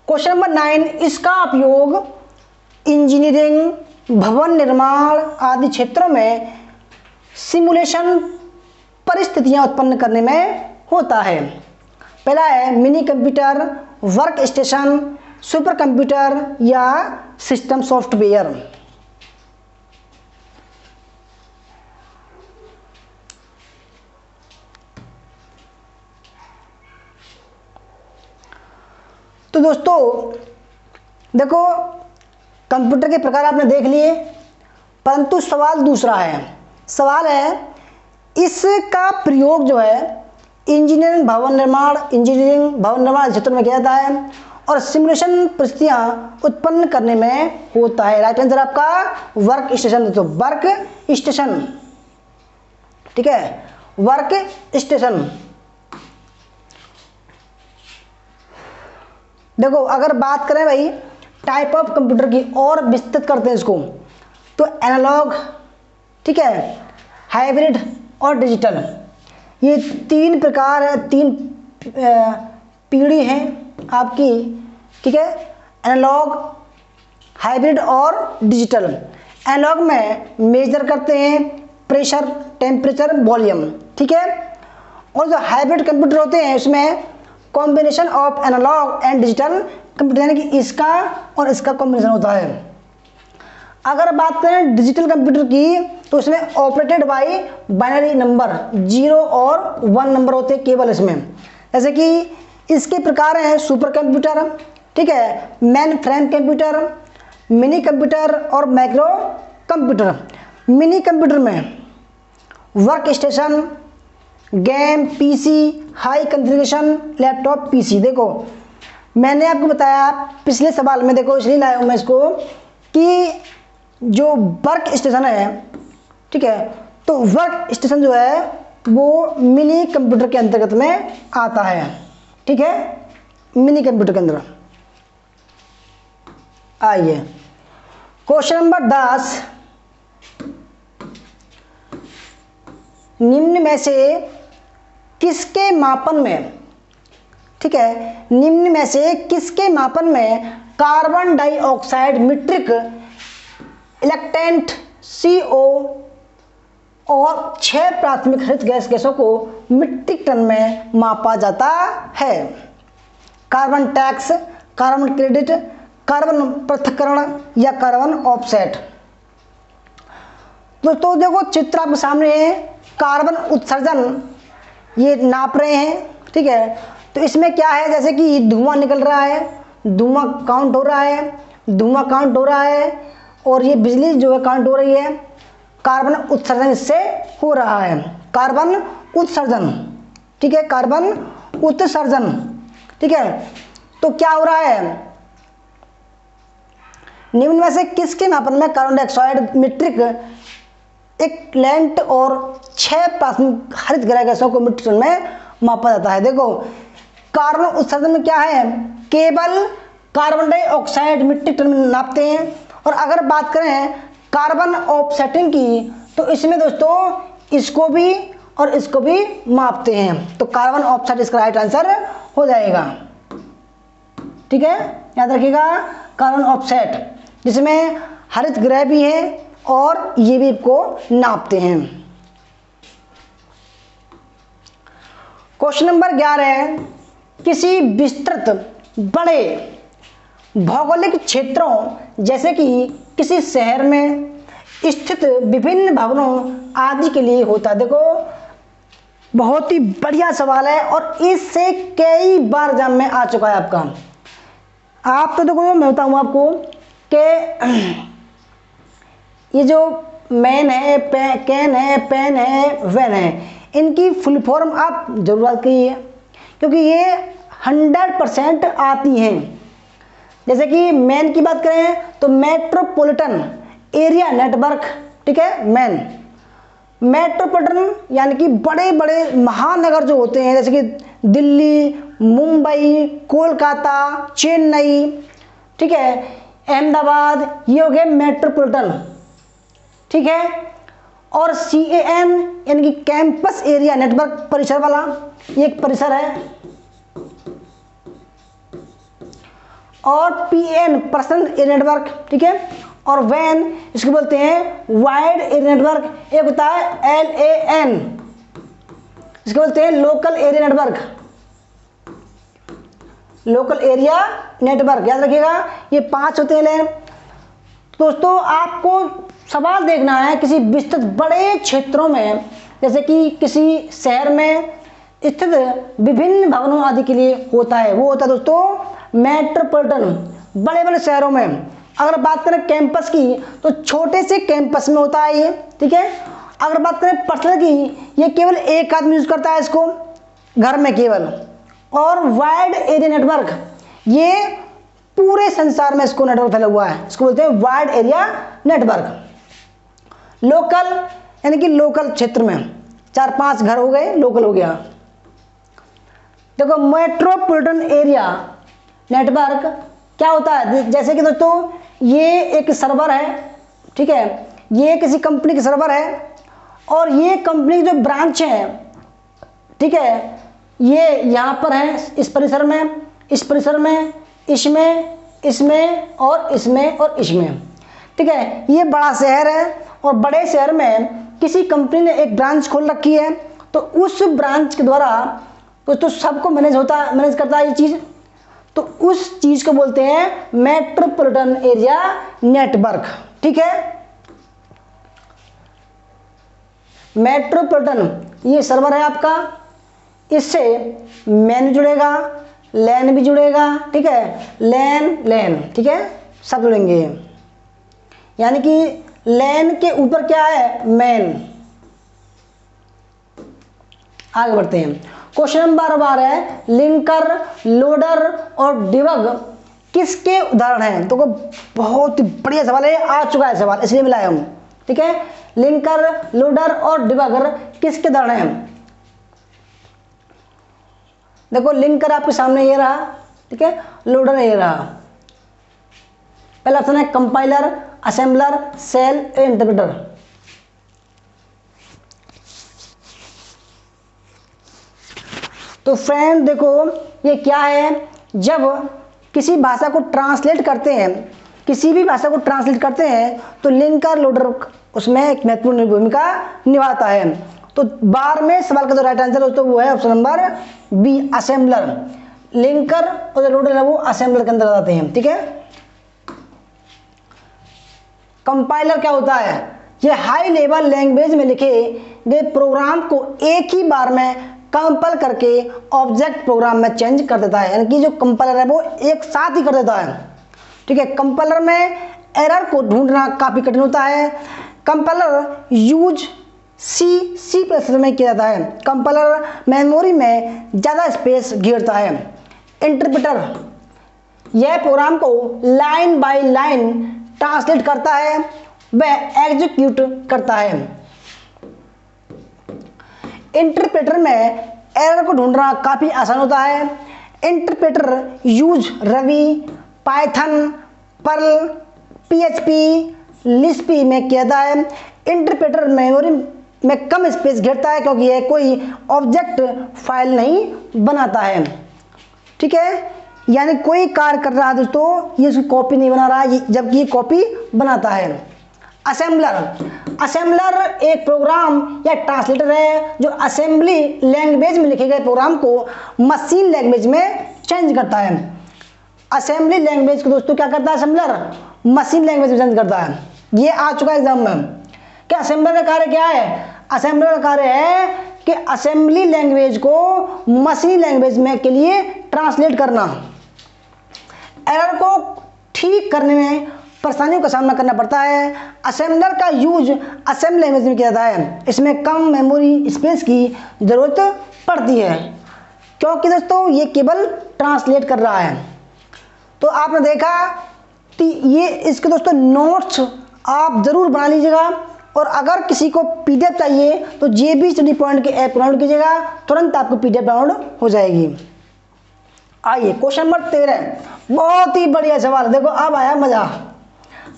Question number 9, इसका उपयोग इंजीनियरिंग, भवन निर्माण आदि क्षेत्रों में सिमुलेशन परिस्थितियां उत्पन्न करने में होता है। पहला है mini computer, work station, super computer या सिस्टम सॉफ्टवेयर। तो दोस्तों देखो, कंप्यूटर के प्रकार आपने देख लिए, परंतु सवाल दूसरा है। सवाल है इसका प्रयोग जो है इंजीनियरिंग भवन निर्माण क्षेत्र में किया जाता है और सिमुलेशन परिस्थितियां उत्पन्न करने में होता है। राइट आंसर आपका वर्क स्टेशन। तो वर्क स्टेशन, ठीक है, वर्क स्टेशन। देखो अगर बात करें भाई टाइप ऑफ कंप्यूटर की और विस्तृत करते हैं इसको, तो एनालॉग, ठीक है, हाइब्रिड और डिजिटल, ये 3 प्रकार है, 3 पीढ़ी हैं आपकी, ठीक है, एनालॉग, हाइब्रिड और डिजिटल। एनालॉग में मेजर करते हैं प्रेशर, टेम्परेचर, वॉल्यूम, ठीक है, और जो हाइब्रिड कंप्यूटर होते हैं उसमें combination of analog and digital computer, यानी कि इसका और इसका कॉम्बिनेशन होता है। अगर बात करें डिजिटल कंप्यूटर की, तो उसमें ऑपरेटेड बाय बाइनरी नंबर, 0 और 1 नंबर होते हैं केवल इसमें। जैसे कि इसके प्रकार हैं सुपर कंप्यूटर, ठीक है, main frame computer, mini computer और माइक्रो कंप्यूटर। मिनी कंप्यूटर में work station, game PC, high configuration laptop PC. देखो मैंने आपको बताया पिछले सवाल में, देखो इसलिए लाया हूँ मैं इसको, कि जो वर्क स्टेशन है, ठीक है, तो वर्क स्टेशन जो है वो मिनी कंप्यूटर के अंतर्गत में आता है, ठीक है, मिनी कंप्यूटर के अंदर। आइए क्वेश्चन नंबर 10, निम्न में से किसके मापन में, ठीक है, निम्न में से किसके मापन में कार्बन डाइऑक्साइड, मीट्रिक इलेक्टेंट, CO और 6 प्राथमिक हरित गैसों को मीट्रिक टन में मापा जाता है? Carbon tax, carbon credit, carbon पृथक्करण या कार्बन ऑफसेट। दोस्तों देखो चित्र आपके सामने है, कार्बन उत्सर्जन ये नाप रहे हैं, ठीक है, तो इसमें क्या है, जैसे कि धुआं निकल रहा है, धुआं काउंट हो रहा है, और ये बिजली जो है काउंट हो रही है, कार्बन उत्सर्जन इससे हो रहा है, कार्बन उत्सर्जन, ठीक है, कार्बन उत्सर्जन, ठीक है। तो क्या हो रहा है, निम्न में से किसके मापन में कार्बन डाइऑक्साइड, मीट्रिक इक्विवेलेंट और 6 प्राथमिक हरित गैसों को मीट्रिक टन में मापा जाता है? देखो कार्बन उत्सर्जन में क्या है, केवल कार्बन डाइऑक्साइड मीट्रिक टन में नापते हैं। और अगर बात करें कार्बन ऑफसेटिंग की, तो इसमें दोस्तों इसको भी और इसको भी मापते हैं, तो कार्बन ऑफसेट इसका राइट आंसर हो जाएगा, ठीक है, याद रखिएगा, कार्बन ऑफसेट, जिसमें हरित गृह भी है और ये भी इसको नापते हैं। क्वेश्चन नंबर 11, किसी विस्तृत बड़े भौगोलिक क्षेत्रों जैसे कि किसी शहर में स्थित विभिन्न भवनों आदि के लिए होता है? देखो बहुत ही बढ़िया सवाल है और इससे कई बार एग्जाम में आ चुका है आपका। आप तो देखो मैं बताऊँ आपको कि ये जो मैन है, कैन है, पेन है, वैन है, इनकी फुल फॉर्म आप जरूर याद कीजिए, क्योंकि ये 100% आती हैं। जैसे कि मैन की बात करें तो मेट्रोपॉलिटन एरिया नेटवर्क, ठीक है, मैन। मेट्रोपॉलिटन यानी कि बड़े बड़े महानगर जो होते हैं, जैसे कि दिल्ली, मुंबई, कोलकाता, चेन्नई, ठीक है, अहमदाबाद, ये हो गए मेट्रोपॉलिटन, ठीक है। और CAN यानी कि कैंपस एरिया नेटवर्क, परिसर वाला, ये एक परिसर है। और PN पर्सनल एरिया नेटवर्क, ठीक है। और WAN इसको बोलते हैं वाइड एरिया नेटवर्क। एक होता है LAN, इसको बोलते हैं local area network, local area network, याद रखिएगा ये 5 होते हैं LAN। दोस्तों आपको सवाल देखना है किसी विस्तृत बड़े क्षेत्रों में, जैसे कि किसी शहर में स्थित विभिन्न भवनों आदि के लिए होता है, वो होता है दोस्तों मेट्रोपॉलिटन, बड़े बड़े शहरों में। अगर बात करें कैंपस की तो छोटे से कैंपस में होता है ये, ठीक है। अगर बात करें पर्सनल की, ये केवल एक आदमी यूज करता है इसको घर में केवल। और वाइड एरिया नेटवर्क, ये पूरे संसार में इसको नेटवर्क फैला हुआ है, इसको बोलते हैं वाइड एरिया नेटवर्क। लोकल यानी कि लोकल क्षेत्र में 4-5 घर हो गए, लोकल हो गया। देखो मेट्रोपॉलिटन एरिया नेटवर्क क्या होता है, जैसे कि दोस्तों ये एक सर्वर है, ठीक है, ये किसी कंपनी की सर्वर है और ये कंपनी जो ब्रांच है, ठीक है, ये यहाँ पर है इस परिसर में, इस परिसर में, इसमें, इसमें और इसमें और इसमें, ठीक है। ये बड़ा शहर है और बड़े शहर में किसी कंपनी ने एक ब्रांच खोल रखी है, तो उस ब्रांच के द्वारा तो सबको मैनेज करता है ये चीज़, तो उस चीज़ को बोलते हैं मेट्रोपॉलिटन एरिया नेटवर्क, ठीक है। मेट्रोपॉलिटन ये सर्वर है आपका, इससे मैन जुड़ेगा, लैन भी जुड़ेगा, ठीक है, लैन, ठीक है, सब जुड़ेंगे। यानी कि लैन के ऊपर क्या है, मैन। आगे बढ़ते हैं। क्वेश्चन नंबर 12 है लिंकर, लोडर और डिबग किसके उदाहरण हैं। तो बहुत ही बढ़िया सवाल है, आ चुका है सवाल, इसलिए मिलाया हूं, ठीक है। लिंकर, लोडर और डिबगर किसके उदाहरण हैं। देखो लिंकर आपके सामने ये रहा, ठीक है, लोडर ये रहा। पहला ऑप्शन है कंपाइलर, असेंबलर, सेल, इंटरप्रेटर। तो फ्रेंड देखो ये क्या है, जब किसी भाषा को ट्रांसलेट करते हैं, किसी भी भाषा को ट्रांसलेट करते हैं तो लिंकर, लोडर उसमें एक महत्वपूर्ण भूमिका निभाता है। तो 12वें सवाल का जो राइट आंसर दोस्तों वो है option number B, assembler. Linker और लोडर है वो असेंबलर के अंदर आते हैं, ठीक है। कंपाइलर क्या होता है, ये हाई लेवल लैंग्वेज में लिखे गए प्रोग्राम को एक ही बार में कंपाइल करके ऑब्जेक्ट प्रोग्राम में चेंज कर देता है, यानी कि जो कंपाइलर है वो एक साथ ही कर देता है, ठीक है। कंपाइलर में एरर को ढूंढना काफी कठिन होता है। कंपाइलर यूज सी प्लस में किया जाता है। कंपाइलर मेमोरी में ज़्यादा स्पेस घेरता है। इंटरप्रेटर यह प्रोग्राम को लाइन बाय लाइन ट्रांसलेट करता है, वह एग्जीक्यूट करता है। इंटरप्रेटर में एरर को ढूंढना काफ़ी आसान होता है। Interpreter use Ruby, Python, Perl, PHP, Lisp में किया जाता है। इंटरप्रेटर मेमोरी में कम स्पेस घेरता है क्योंकि यह कोई ऑब्जेक्ट फाइल नहीं बनाता है, ठीक है। यानी कोई कार्य कर रहा है दोस्तों, ये उसकी कॉपी नहीं बना रहा है, जबकि ये कॉपी बनाता है। असेंबलर एक प्रोग्राम या ट्रांसलेटर है जो असेंबली लैंग्वेज में लिखे गए प्रोग्राम को मशीन लैंग्वेज में चेंज करता है। असेंबली लैंग्वेज को दोस्तों क्या करता है असेंबलर, मशीन लैंग्वेज में चेंज करता है। ये आ चुका है एग्जाम में। क्या असेंबलर का कार्य क्या है, असेंबलर का कार्य है कि असेंबली लैंग्वेज को मशीन लैंग्वेज में के लिए ट्रांसलेट करना। एरर को ठीक करने में परेशानियों का सामना करना पड़ता है। असेंबलर का यूज असेंबली लैंग्वेज में किया जाता है, इसमें कम मेमोरी स्पेस की जरूरत पड़ती है क्योंकि दोस्तों ये केवल ट्रांसलेट कर रहा है। तो आपने देखा कि ये इसके दोस्तों नोट्स आप जरूर बना लीजिएगा, और अगर किसी को PDF चाहिए तो JB स्टडी पॉइंट के ऐप डाउनलोड कीजिएगा, तुरंत आपको PDF डाउनलोड हो जाएगी। आइए क्वेश्चन नंबर 13, बहुत ही बढ़िया सवाल। देखो अब आया मजा,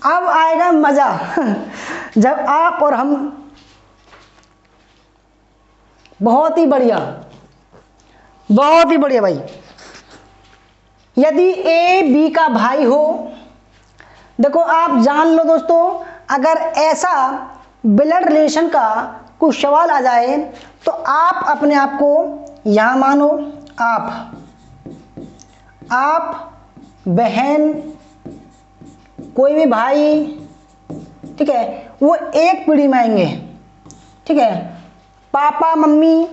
अब आएगा मजा जब आप और हम, बहुत ही बढ़िया, बहुत ही बढ़िया भाई। यदि ए बी का भाई हो, देखो आप जान लो दोस्तों, अगर ऐसा ब्लड रिलेशन का कुछ सवाल आ जाए तो आप अपने आप को यहाँ मानो, आप बहन, कोई भी भाई, ठीक है, वो एक पीढ़ी में आएंगे, ठीक है। पापा मम्मी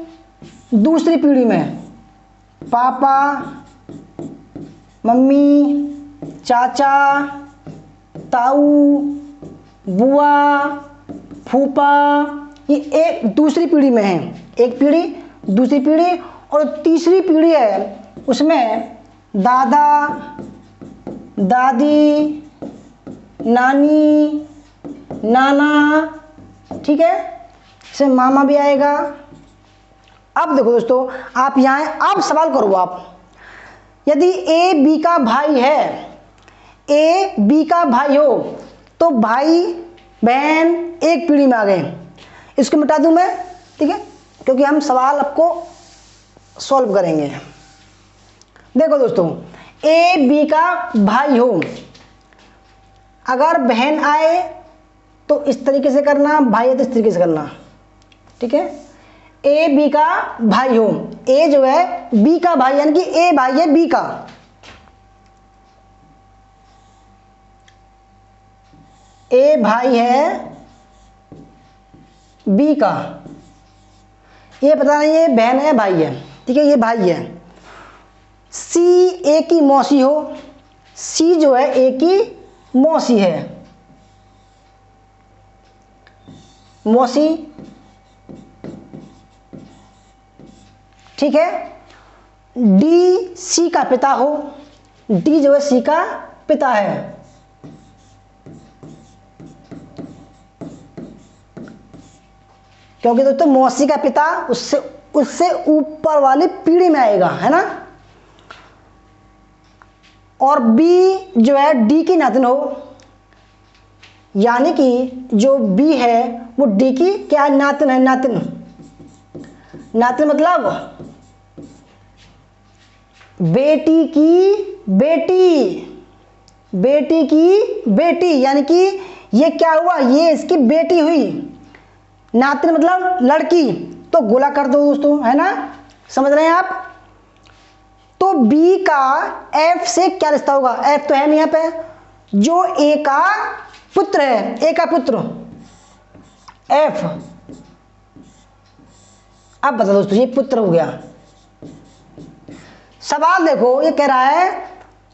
दूसरी पीढ़ी में, पापा मम्मी चाचा ताऊ बुआ फूफा, ये एक दूसरी पीढ़ी में है, एक पीढ़ी दूसरी पीढ़ी, और तीसरी पीढ़ी है उसमें दादा दादी नानी नाना, ठीक है, इससे मामा भी आएगा। अब देखो दोस्तों, आप यहाँ हैं, अब सवाल करो आप, यदि ए बी का भाई है, ए बी का भाई हो तो भाई बहन एक पीढ़ी में आ गए, इसको मिटा दूं मैं, ठीक है, क्योंकि हम सवाल आपको सॉल्व करेंगे। देखो दोस्तों, ए बी का भाई हो, अगर बहन आए तो इस तरीके से करना, भाई है तो इस तरीके से करना, ठीक है। ए बी का भाई हो, ए जो है बी का भाई, यानी कि ए भाई है बी का, ए भाई है बी का, ये पता नहीं है बहन है भाई है, ठीक है, ये भाई है। सी ए की मौसी हो, सी जो है ए की मौसी है, मौसी, ठीक है। डी सी का पिता हो, डी जो है सी का पिता है, क्योंकि दोस्तों मौसी का पिता उससे ऊपर वाली पीढ़ी में आएगा, है ना। और बी जो है डी की नातिन हो, यानी कि जो बी है वो डी की क्या है, नातिन है, नातिन, नातिन मतलब बेटी की बेटी, बेटी की बेटी, यानी कि ये क्या हुआ, ये इसकी बेटी हुई, नातिन मतलब लड़की, तो गोला कर दो दोस्तों, है ना, समझ रहे हैं आप। तो बी का एफ से क्या रिश्ता होगा, एफ तो है नहीं यहाँ पे, जो ए का पुत्र है, ए का पुत्र एफ, अब बता दोस्तों, ये पुत्र हो गया। सवाल देखो, ये कह रहा है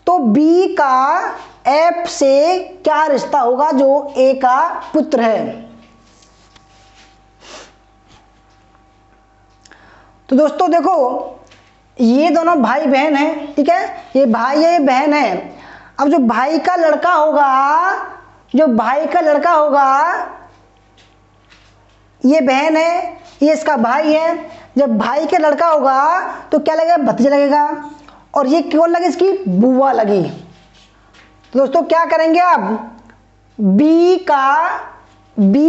तो बी का एफ से क्या रिश्ता होगा जो ए का पुत्र है। तो दोस्तों देखो, ये दोनों भाई बहन हैं, ठीक है, ये भाई है ये बहन है। अब जो भाई का लड़का होगा, जो भाई का लड़का होगा, ये बहन है, ये इसका भाई है, जब भाई का लड़का होगा तो क्या लगेगा, भतीजा लगेगा, और ये कौन लगी, इसकी बुआ लगी। तो दोस्तों क्या करेंगे आप, बी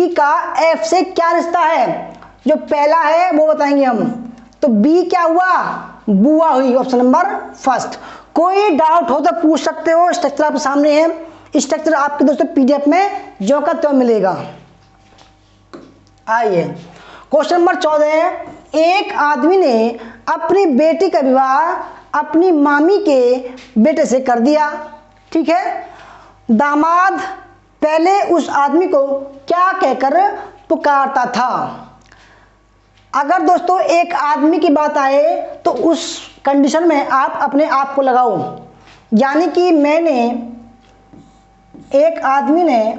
का एफ से क्या रिश्ता है, जो पहला है वो बताएंगे हम। तो बी क्या हुआ, बुआ हुई, ऑप्शन नंबर फर्स्ट। कोई डाउट हो तो पूछ सकते हो, स्ट्रक्चर आपके सामने है, स्ट्रक्चर आपके दोस्तों पीडीएफ में जो का तो मिलेगा। आइए क्वेश्चन नंबर 14 है, एक आदमी ने अपनी बेटी का विवाह अपनी मामी के बेटे से कर दिया, ठीक है। दामाद पहले उस आदमी को क्या कहकर पुकारता था। अगर दोस्तों एक आदमी की बात आए तो उस कंडीशन में आप अपने आप को लगाओ, यानी कि मैंने, एक आदमी ने,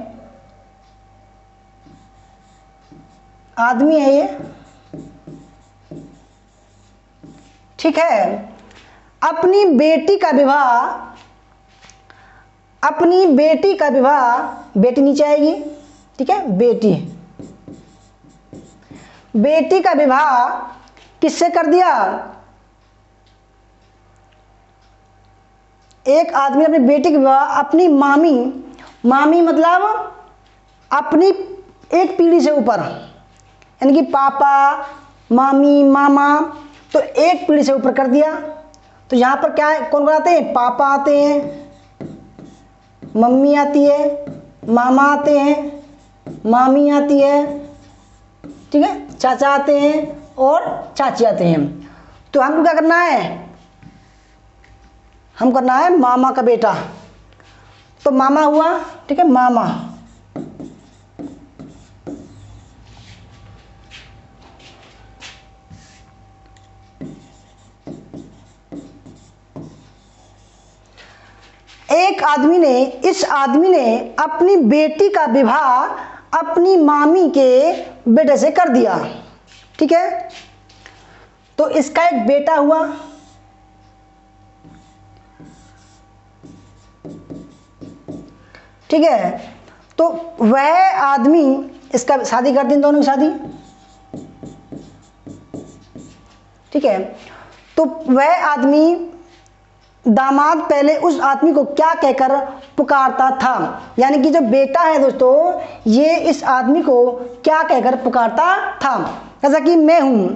आदमी है ये, ठीक है, अपनी बेटी का विवाह, बेटी नीचे आएगी, ठीक है, बेटी का विवाह किससे कर दिया। एक आदमी ने अपनी बेटी का विवाह अपनी मामी मतलब अपनी एक पीढ़ी से ऊपर, यानी कि पापा मामी मामा, तो एक पीढ़ी से ऊपर कर दिया। तो यहाँ पर क्या है, कौन कौन आते हैं, पापा आते हैं, मम्मी आती है, मामा आते हैं, मामी आती है, ठीक है, चाचा आते हैं और चाची आते हैं। तो हमको क्या करना है, हम करना है मामा का बेटा। तो मामा हुआ, ठीक है, मामा। इस आदमी ने अपनी बेटी का विवाह अपनी मामी के बेटे से कर दिया, ठीक है। तो इसका एक बेटा हुआ, ठीक है। तो वह आदमी, इसका शादी कर दी, दोनों की शादी, ठीक है। तो वह आदमी, दामाद पहले उस आदमी को क्या कहकर पुकारता था, यानी कि जो बेटा है दोस्तों, ये इस आदमी को क्या कहकर पुकारता था। जैसा कि मैं हूं,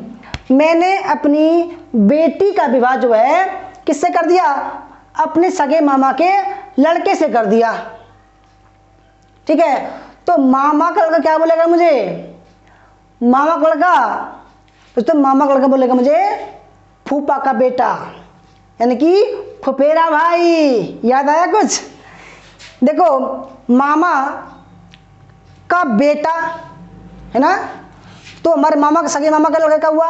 मैंने अपनी बेटी का विवाह जो है किससे कर दिया, अपने सगे मामा के लड़के से कर दिया, ठीक है। तो मामा का लड़का क्या बोलेगा मुझे, मामा का लड़का दोस्तों, मामा का लड़का बोलेगा मुझे फूफा का बेटा, यानी कि फुफेरा भाई। याद आया कुछ, देखो मामा का बेटा है ना, तो हमारे मामा का, सगे मामा का लड़का का हुआ।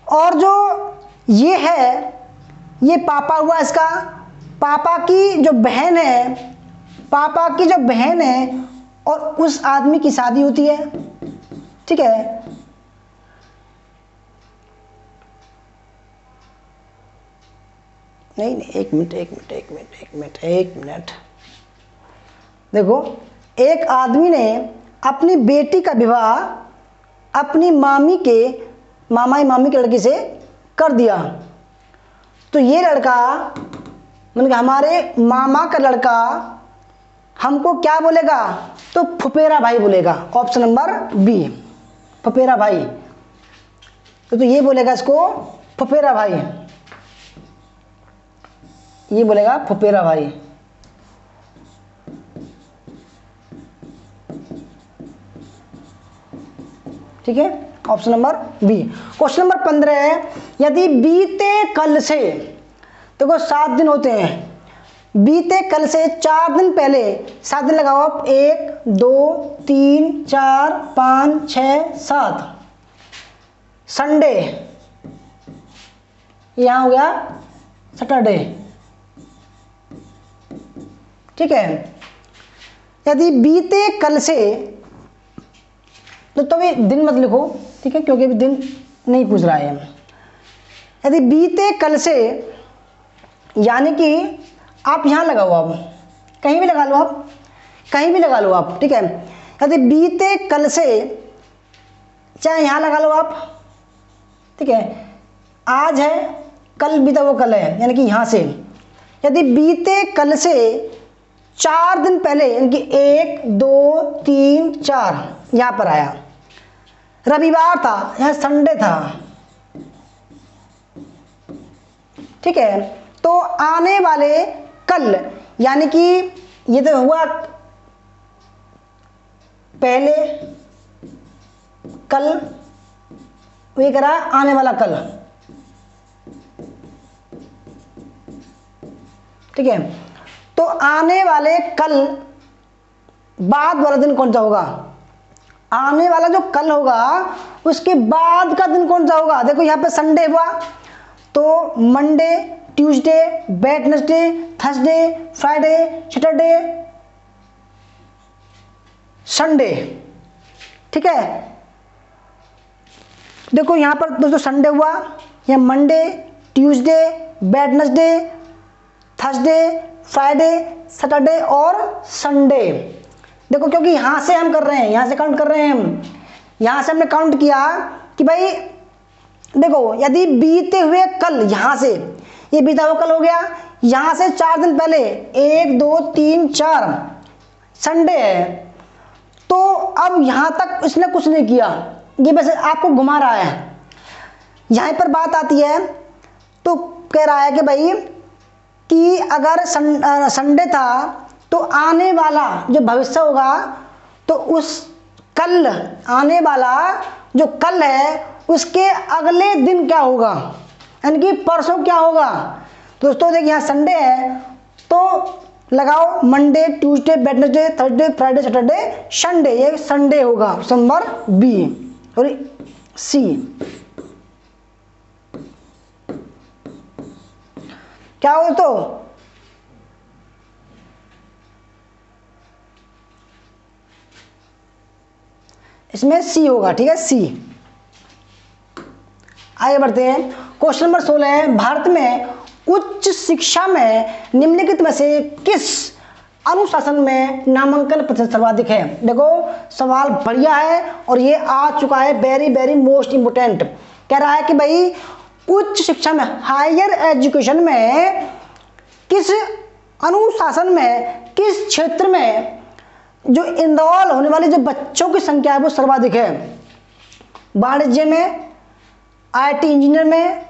और जो ये है, ये पापा हुआ इसका, पापा की जो बहन है, पापा की जो बहन है और उस आदमी की शादी होती है, ठीक है। नहीं, एक मिनट। देखो, एक आदमी ने अपनी बेटी का विवाह अपनी मामी के लड़की से कर दिया। तो ये लड़का, मतलब हमारे मामा का लड़का हमको क्या बोलेगा, तो फुफेरा भाई बोलेगा। ऑप्शन नंबर बी, फुफेरा भाई। तो ये बोलेगा इसको फुफेरा भाई, ये बोलेगा फुफेरा भाई, ठीक है। Option number B. Question number 15 है, यदि बीते कल से, देखो 7 दिन होते हैं, बीते कल से 4 दिन पहले, 7 दिन लगाओ आप, 1 2 3 4 5 6 7, संडे, यहां हो गया सैटरडे, ठीक है। यदि बीते कल से, तो अभी दिन मत लिखो, ठीक है, क्योंकि अभी दिन नहीं पूछ रहा है। यदि बीते कल से, यानी कि आप यहां लगाओ, आप कहीं भी लगा लो, आप कहीं भी लगा लो आप, ठीक है। यदि बीते कल से, चाहे यहां लगा लो आप, ठीक है। आज है, कल बीता वो कल है, यानी कि यहां से। यदि बीते कल से 4 दिन पहले, यानी कि 1 2 3 4 यहां पर आया, रविवार था, यहां संडे था, ठीक है। तो आने वाले कल, यानी कि ये तो हुआ पहले कल, ये करा आने वाला कल, ठीक है। तो आने वाले कल बाद वाला दिन कौन सा होगा, आने वाला जो कल होगा उसके बाद का दिन कौन सा होगा। देखो यहां पे संडे हुआ, तो Monday, Tuesday, Wednesday, Thursday, Friday, Saturday, Sunday, ठीक है। देखो यहां पर दोस्तों संडे हुआ, यह Monday, Tuesday, Wednesday, Thursday, Friday, Saturday और संडे। देखो क्योंकि यहां से हम कर रहे हैं, यहां से काउंट कर रहे हैं हम, यहां से हमने काउंट किया कि भाई देखो, यदि बीते हुए कल, यहां से ये बीता हुआ कल हो गया, यहां से 4 दिन पहले 1 2 3 4 संडे है, तो अब यहां तक इसने कुछ नहीं किया, ये बस आपको घुमा रहा है। यहां पर बात आती है, तो कह रहा है कि भाई कि अगर संडे था तो आने वाला जो भविष्य होगा तो उस कल आने वाला जो कल है उसके अगले दिन क्या होगा, यानी कि परसों क्या होगा। दोस्तों देखिए यहाँ संडे है तो लगाओ Monday, Tuesday, Wednesday, Thursday, Friday, Saturday, Sunday, ये संडे होगा। ऑप्शन नंबर बी और सी। क्या हो तो इसमें सी होगा, ठीक है, सी। आगे बढ़ते हैं। क्वेश्चन नंबर 16 है, भारत में उच्च शिक्षा में निम्नलिखित में से किस अनुशासन में नामांकन प्रतिशत सर्वाधिक है। देखो सवाल बढ़िया है और ये आ चुका है, वेरी वेरी मोस्ट इंपोर्टेंट। कह रहा है कि भाई उच्च शिक्षा में, हायर एजुकेशन में किस अनुशासन में, किस क्षेत्र में जो इनरोल होने वाले जो बच्चों की संख्या है वो सर्वाधिक है। वाणिज्य में, आईटी इंजीनियर में,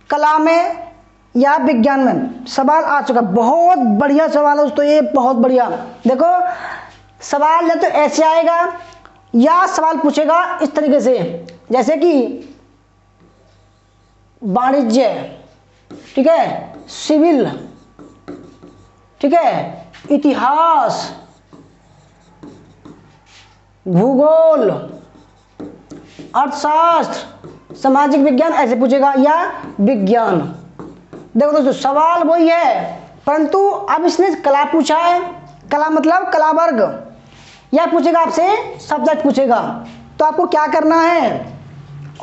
कला में या विज्ञान में। सवाल आ चुका, बहुत बढ़िया सवाल है दोस्तों, ये बहुत बढ़िया। देखो सवाल या तो ऐसे आएगा या सवाल पूछेगा इस तरीके से, जैसे कि वाणिज्य, ठीक है, सिविल, ठीक है, इतिहास, भूगोल, अर्थशास्त्र, सामाजिक विज्ञान, ऐसे पूछेगा, या विज्ञान। देखो दोस्तों सवाल वही है, परंतु अब इसने कला पूछा है, कला मतलब कला वर्ग, या पूछेगा आपसे सब्जेक्ट पूछेगा, तो आपको क्या करना है,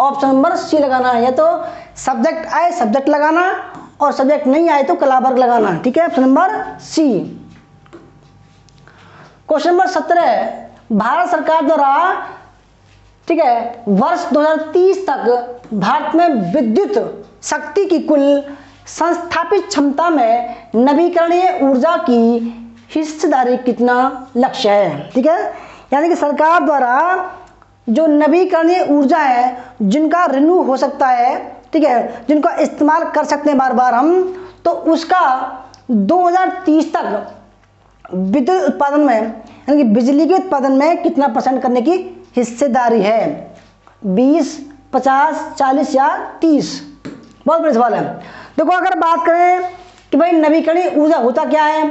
ऑप्शन नंबर सी लगाना है। या तो सब्जेक्ट आए सब्जेक्ट लगाना, और सब्जेक्ट नहीं आए तो कला वर्ग लगाना, ठीक है, option number C. Question number 17, Bharat सरकार द्वारा, ठीक है, वर्ष 2030 तक भारत में विद्युत शक्ति की कुल संस्थापित क्षमता में नवीकरणीय ऊर्जा की हिस्सेदारी कितना लक्ष्य है, ठीक है। यानी कि सरकार द्वारा जो नवीकरणीय ऊर्जा है, जिनका रिन्यू हो सकता है, ठीक है, जिनका इस्तेमाल कर सकते हैं बार बार हम, तो उसका 2030 तक विद्युत उत्पादन में, यानी कि बिजली के उत्पादन में कितना % करने की हिस्सेदारी है, 20, 50, 40 या 30। बहुत बड़ा सवाल है। देखो अगर बात करें कि भाई नवीकरणीय ऊर्जा होता क्या है,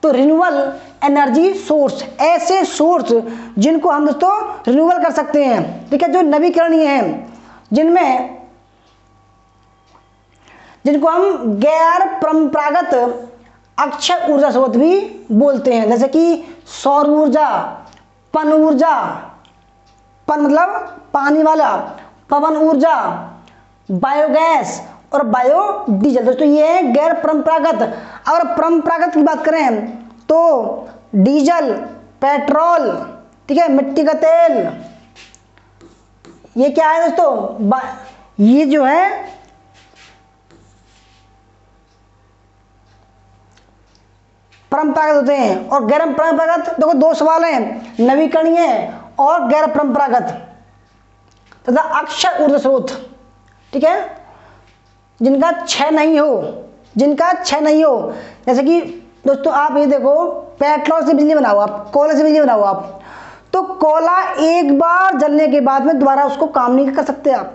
तो रिन्यूएबल एनर्जी सोर्स, ऐसे सोर्स जिनको हम दोस्तों रिन्यूएबल कर सकते हैं, ठीक है, जो नवीकरणीय हैं, जिनको हम गैर परंपरागत अक्षय ऊर्जा स्रोत भी बोलते हैं, जैसे कि सौर ऊर्जा, पन ऊर्जा, पन मतलब पानी वाला, पवन ऊर्जा, बायोगैस और बायोडीजल। दोस्तों ये है गैर परंपरागत। अगर परंपरागत की बात करें तो डीजल, पेट्रोल, ठीक है, मिट्टी का तेल, ये क्या है दोस्तों, ये जो है परंपरागत होते हैं। और गैर परंपरागत, देखो दो सवाल हैं, नवीकरणीय और गैर परंपरागत तथा अक्षय ऊर्जा स्रोत, ठीक है, जिनका क्षय नहीं हो, जैसे कि दोस्तों आप ये देखो, पेट्रोल से बिजली बनाओ आप, कोयले से बिजली बनाओ आप, तो कोयला एक बार जलने के बाद में दोबारा उसको काम नहीं कर सकते आप,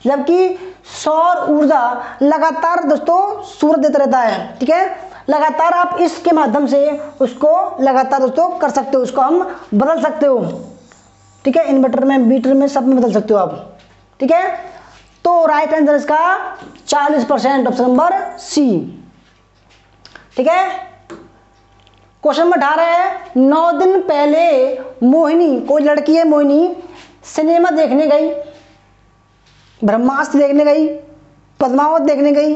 जबकि सौर ऊर्जा लगातार दोस्तों सूरज देता रहता है, ठीक है, लगातार आप इसके माध्यम से उसको लगातार दोस्तों कर सकते हो, उसको हम बदल सकते हो, ठीक है, इन्वर्टर में, बीटर में, सब में बदल सकते हो आप, ठीक है। तो राइट आंसर इसका 40%, ऑप्शन नंबर सी, ठीक है। क्वेश्चन नंबर 18 है, 9 दिन पहले मोहिनी, कोई लड़की है मोहिनी, सिनेमा देखने गई, ब्रह्मास्त्र देखने गई, पद्मावत देखने गई,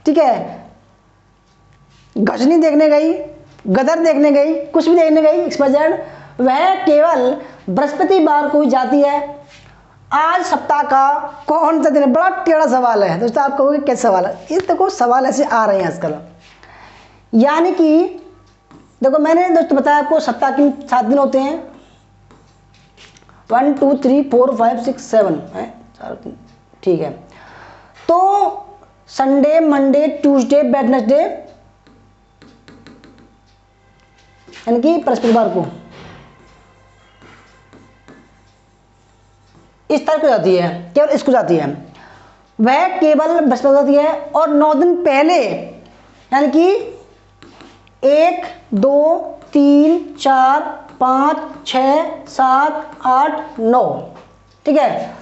ठीक है, गजनी देखने गई, गदर देखने गई, कुछ भी देखने गई, XYZ, वह केवल बृहस्पतिवार को ही जाती है। आज सप्ताह का कौन सा दिन है? बड़ा टेढ़ा सवाल है दोस्तों, आप कहोगे कैसा सवाल है, ये देखो सवाल ऐसे आ रहे हैं आजकल। यानी कि देखो मैंने दोस्तों बताया आपको सप्ताह के 7 दिन होते हैं, 1 2 3 4 5 6 7 है, ठीक है। तो संडे, मंडे, ट्यूसडे, वेडनेसडे, यानी कि बृहस्पतिवार को इस तारीख को जाती है, केवल इसको जाती है, वह केवल बृहस्पतिवार जाती है। और 9 दिन पहले यानी कि 1, 2, 3, 4, 5, 6, 7, 8, 9, ठीक है।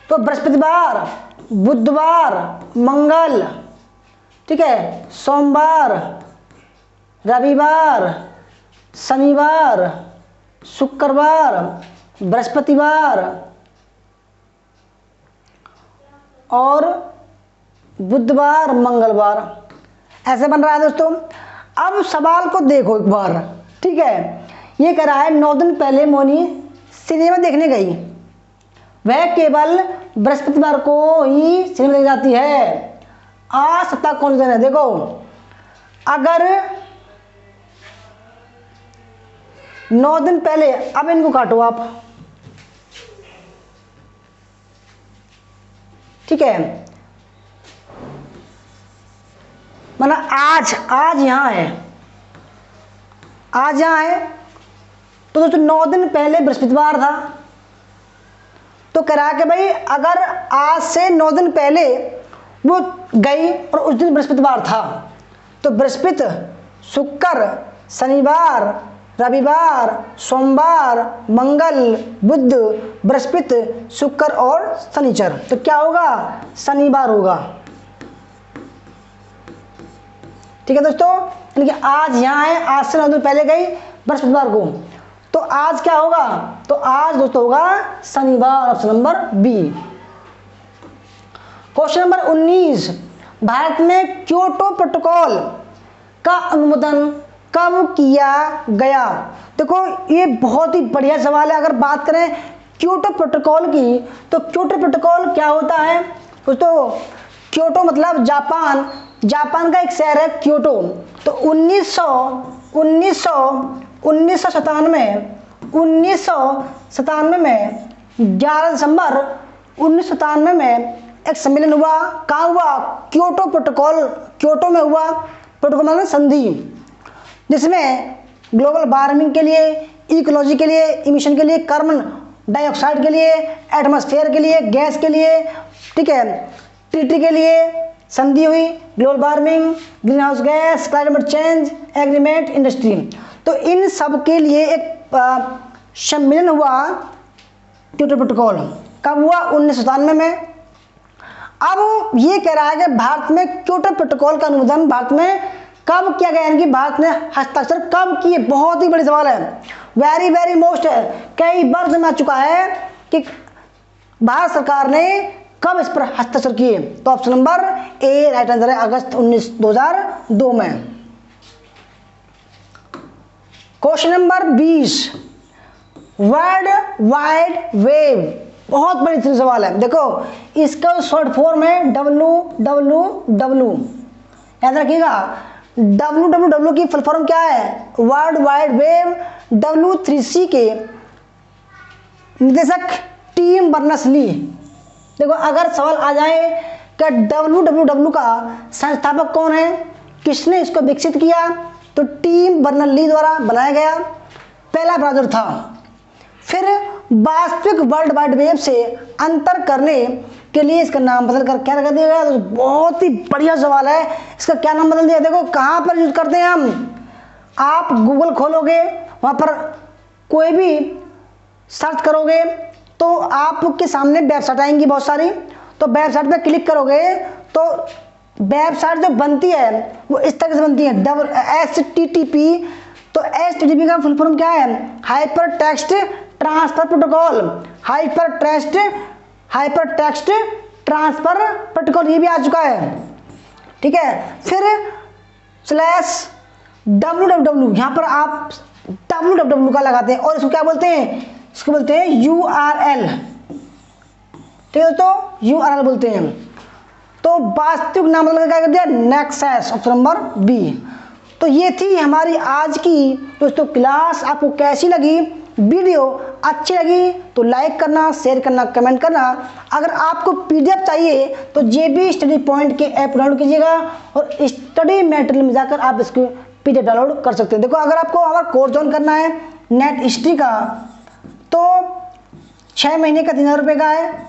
तो बृहस्पतिवार, बुधवार, मंगल, ठीक है, सोमवार, रविवार, शनिवार, शुक्रवार, बृहस्पतिवार और बुधवार, मंगलवार, ऐसे बन रहा है दोस्तों। अब सवाल को देखो एक बार, ठीक है। ये कह रहा है 9 दिन पहले मोनी सिनेमा देखने गई, वह केवल बृहस्पतिवार को ही सिनेमा देखने जाती है। आज सप्ताह कौन सा दिन है? देखो, अगर 9 दिन पहले, अब इनको काटो आप, ठीक है, मतलब आज यहां है, आज यहां है। तो दोस्तों 9 दिन पहले बृहस्पतिवार था, तो कह रहा कि भाई अगर आज से 9 दिन पहले वो गई और उस दिन बृहस्पतिवार था, तो बृहस्पति, शुक्र, शनिवार, रविवार, सोमवार, मंगल, बुध, बृहस्पति, शुक्र और शनिचर, तो क्या होगा? शनिवार होगा, ठीक है दोस्तों। यानी कि आज यहां है, आज से 9 दिन पहले गई बृहस्पतिवार को, तो आज क्या होगा? तो आज दोस्तों होगा शनिवार, option number B. Question number 19, Bharat में क्योटो प्रोटोकॉल का अनुमोदन कब किया गया? देखो ये बहुत ही बढ़िया सवाल है। अगर बात करें क्योटो प्रोटोकॉल की, तो क्योटो प्रोटोकॉल क्या होता है दोस्तों? क्योटो मतलब जापान का एक शहर है क्योटो। तो 1997 में 11 दिसंबर 1997 में एक सम्मेलन हुआ। कहाँ हुआ? क्योटो प्रोटोकॉल, क्योटो में हुआ। प्रोटोकॉल मतलब संधि, जिसमें ग्लोबल वार्मिंग के लिए, इकोलॉजी के लिए, इमिशन के लिए, कार्बन डाइऑक्साइड के लिए, एटमॉस्फेयर के लिए, गैस के लिए, ठीक है, ट्रीटी के लिए संधि हुई। Global warming, green house gas, climate change, agreement, industry, तो इन सब के लिए एक सम्मेलन हुआ क्योटो प्रोटोकॉल। कब हुआ? 1997 में। अब ये कह रहा है कि भारत में क्योटो प्रोटोकॉल का अनुमोदन भारत में कब किया गया, यानी कि भारत ने हस्ताक्षर कब किए? बहुत ही बड़ी सवाल है, वेरी मोस्ट है। कई बार समझ चुका है कि भारत सरकार ने कब इस पर हस्ताक्षर किए। तो option number A right answer है, अगस्त 2002 में। Question number 20, world wide web, बहुत बड़ी सवाल है। देखो इसका शॉर्ट फॉर्म है WWW, याद रखिएगा। WWW की फुल फॉर्म क्या है? World wide web. W3C के निदेशक टिम बर्नर्स-ली। देखो अगर सवाल आ जाए कि WWW का संस्थापक कौन है, किसने इसको विकसित किया, तो टिम बर्नर्स-ली द्वारा बनाया गया पहला ब्राउज़र था। फिर वास्तविक वर्ल्ड वाइड वेब से अंतर करने के लिए इसका नाम बदल कर क्या कर दिया गया? तो बहुत ही बढ़िया सवाल है, इसका क्या नाम बदल दिया? देखो कहाँ पर यूज करते हैं हम, आप गूगल खोलोगे, वहाँ पर कोई भी सर्च करोगे तो आपके सामने वेबसाइट आएंगी बहुत सारी। तो वेबसाइट पे क्लिक करोगे तो वेबसाइट जो बनती है वो इस तरह से बनती है, HTTP। तो HTTP का फुल फॉर्म क्या है? Hyper text transfer protocol, hyper text transfer protocol, ये भी आ चुका है, ठीक है। फिर /www, यहाँ पर आप www का लगाते हैं और इसको क्या बोलते हैं? इसको बोलते हैं URL, ठीक है। तो URL बोलते हैं। तो वास्तविक नाम बदल क्या कर दिया? Nexus, option number B. तो ये थी हमारी आज की दोस्तों क्लास। आपको कैसी लगी वीडियो अच्छी लगी तो लाइक करना, शेयर करना, कमेंट करना। अगर आपको पीडीएफ चाहिए तो जेबी स्टडी पॉइंट के ऐप डाउनलोड कीजिएगा और स्टडी मटेरियल में जाकर आप इसको पीडीएफ डाउनलोड कर सकते हैं। देखो, अगर आपको हमारा कोर्स ज्वाइन करना है नेट हिस्ट्री का तो 6 महीने का 3000 रुपये का है,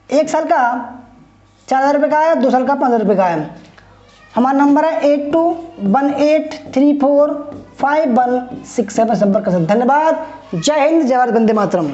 1 साल का 4000 रुपये का है, 2 साल का 5000 रुपये का है। हमारा नंबर है 8218345167। संपर्क कर सकते। धन्यवाद। जय हिंद, जय भारत, वंदे मातरम।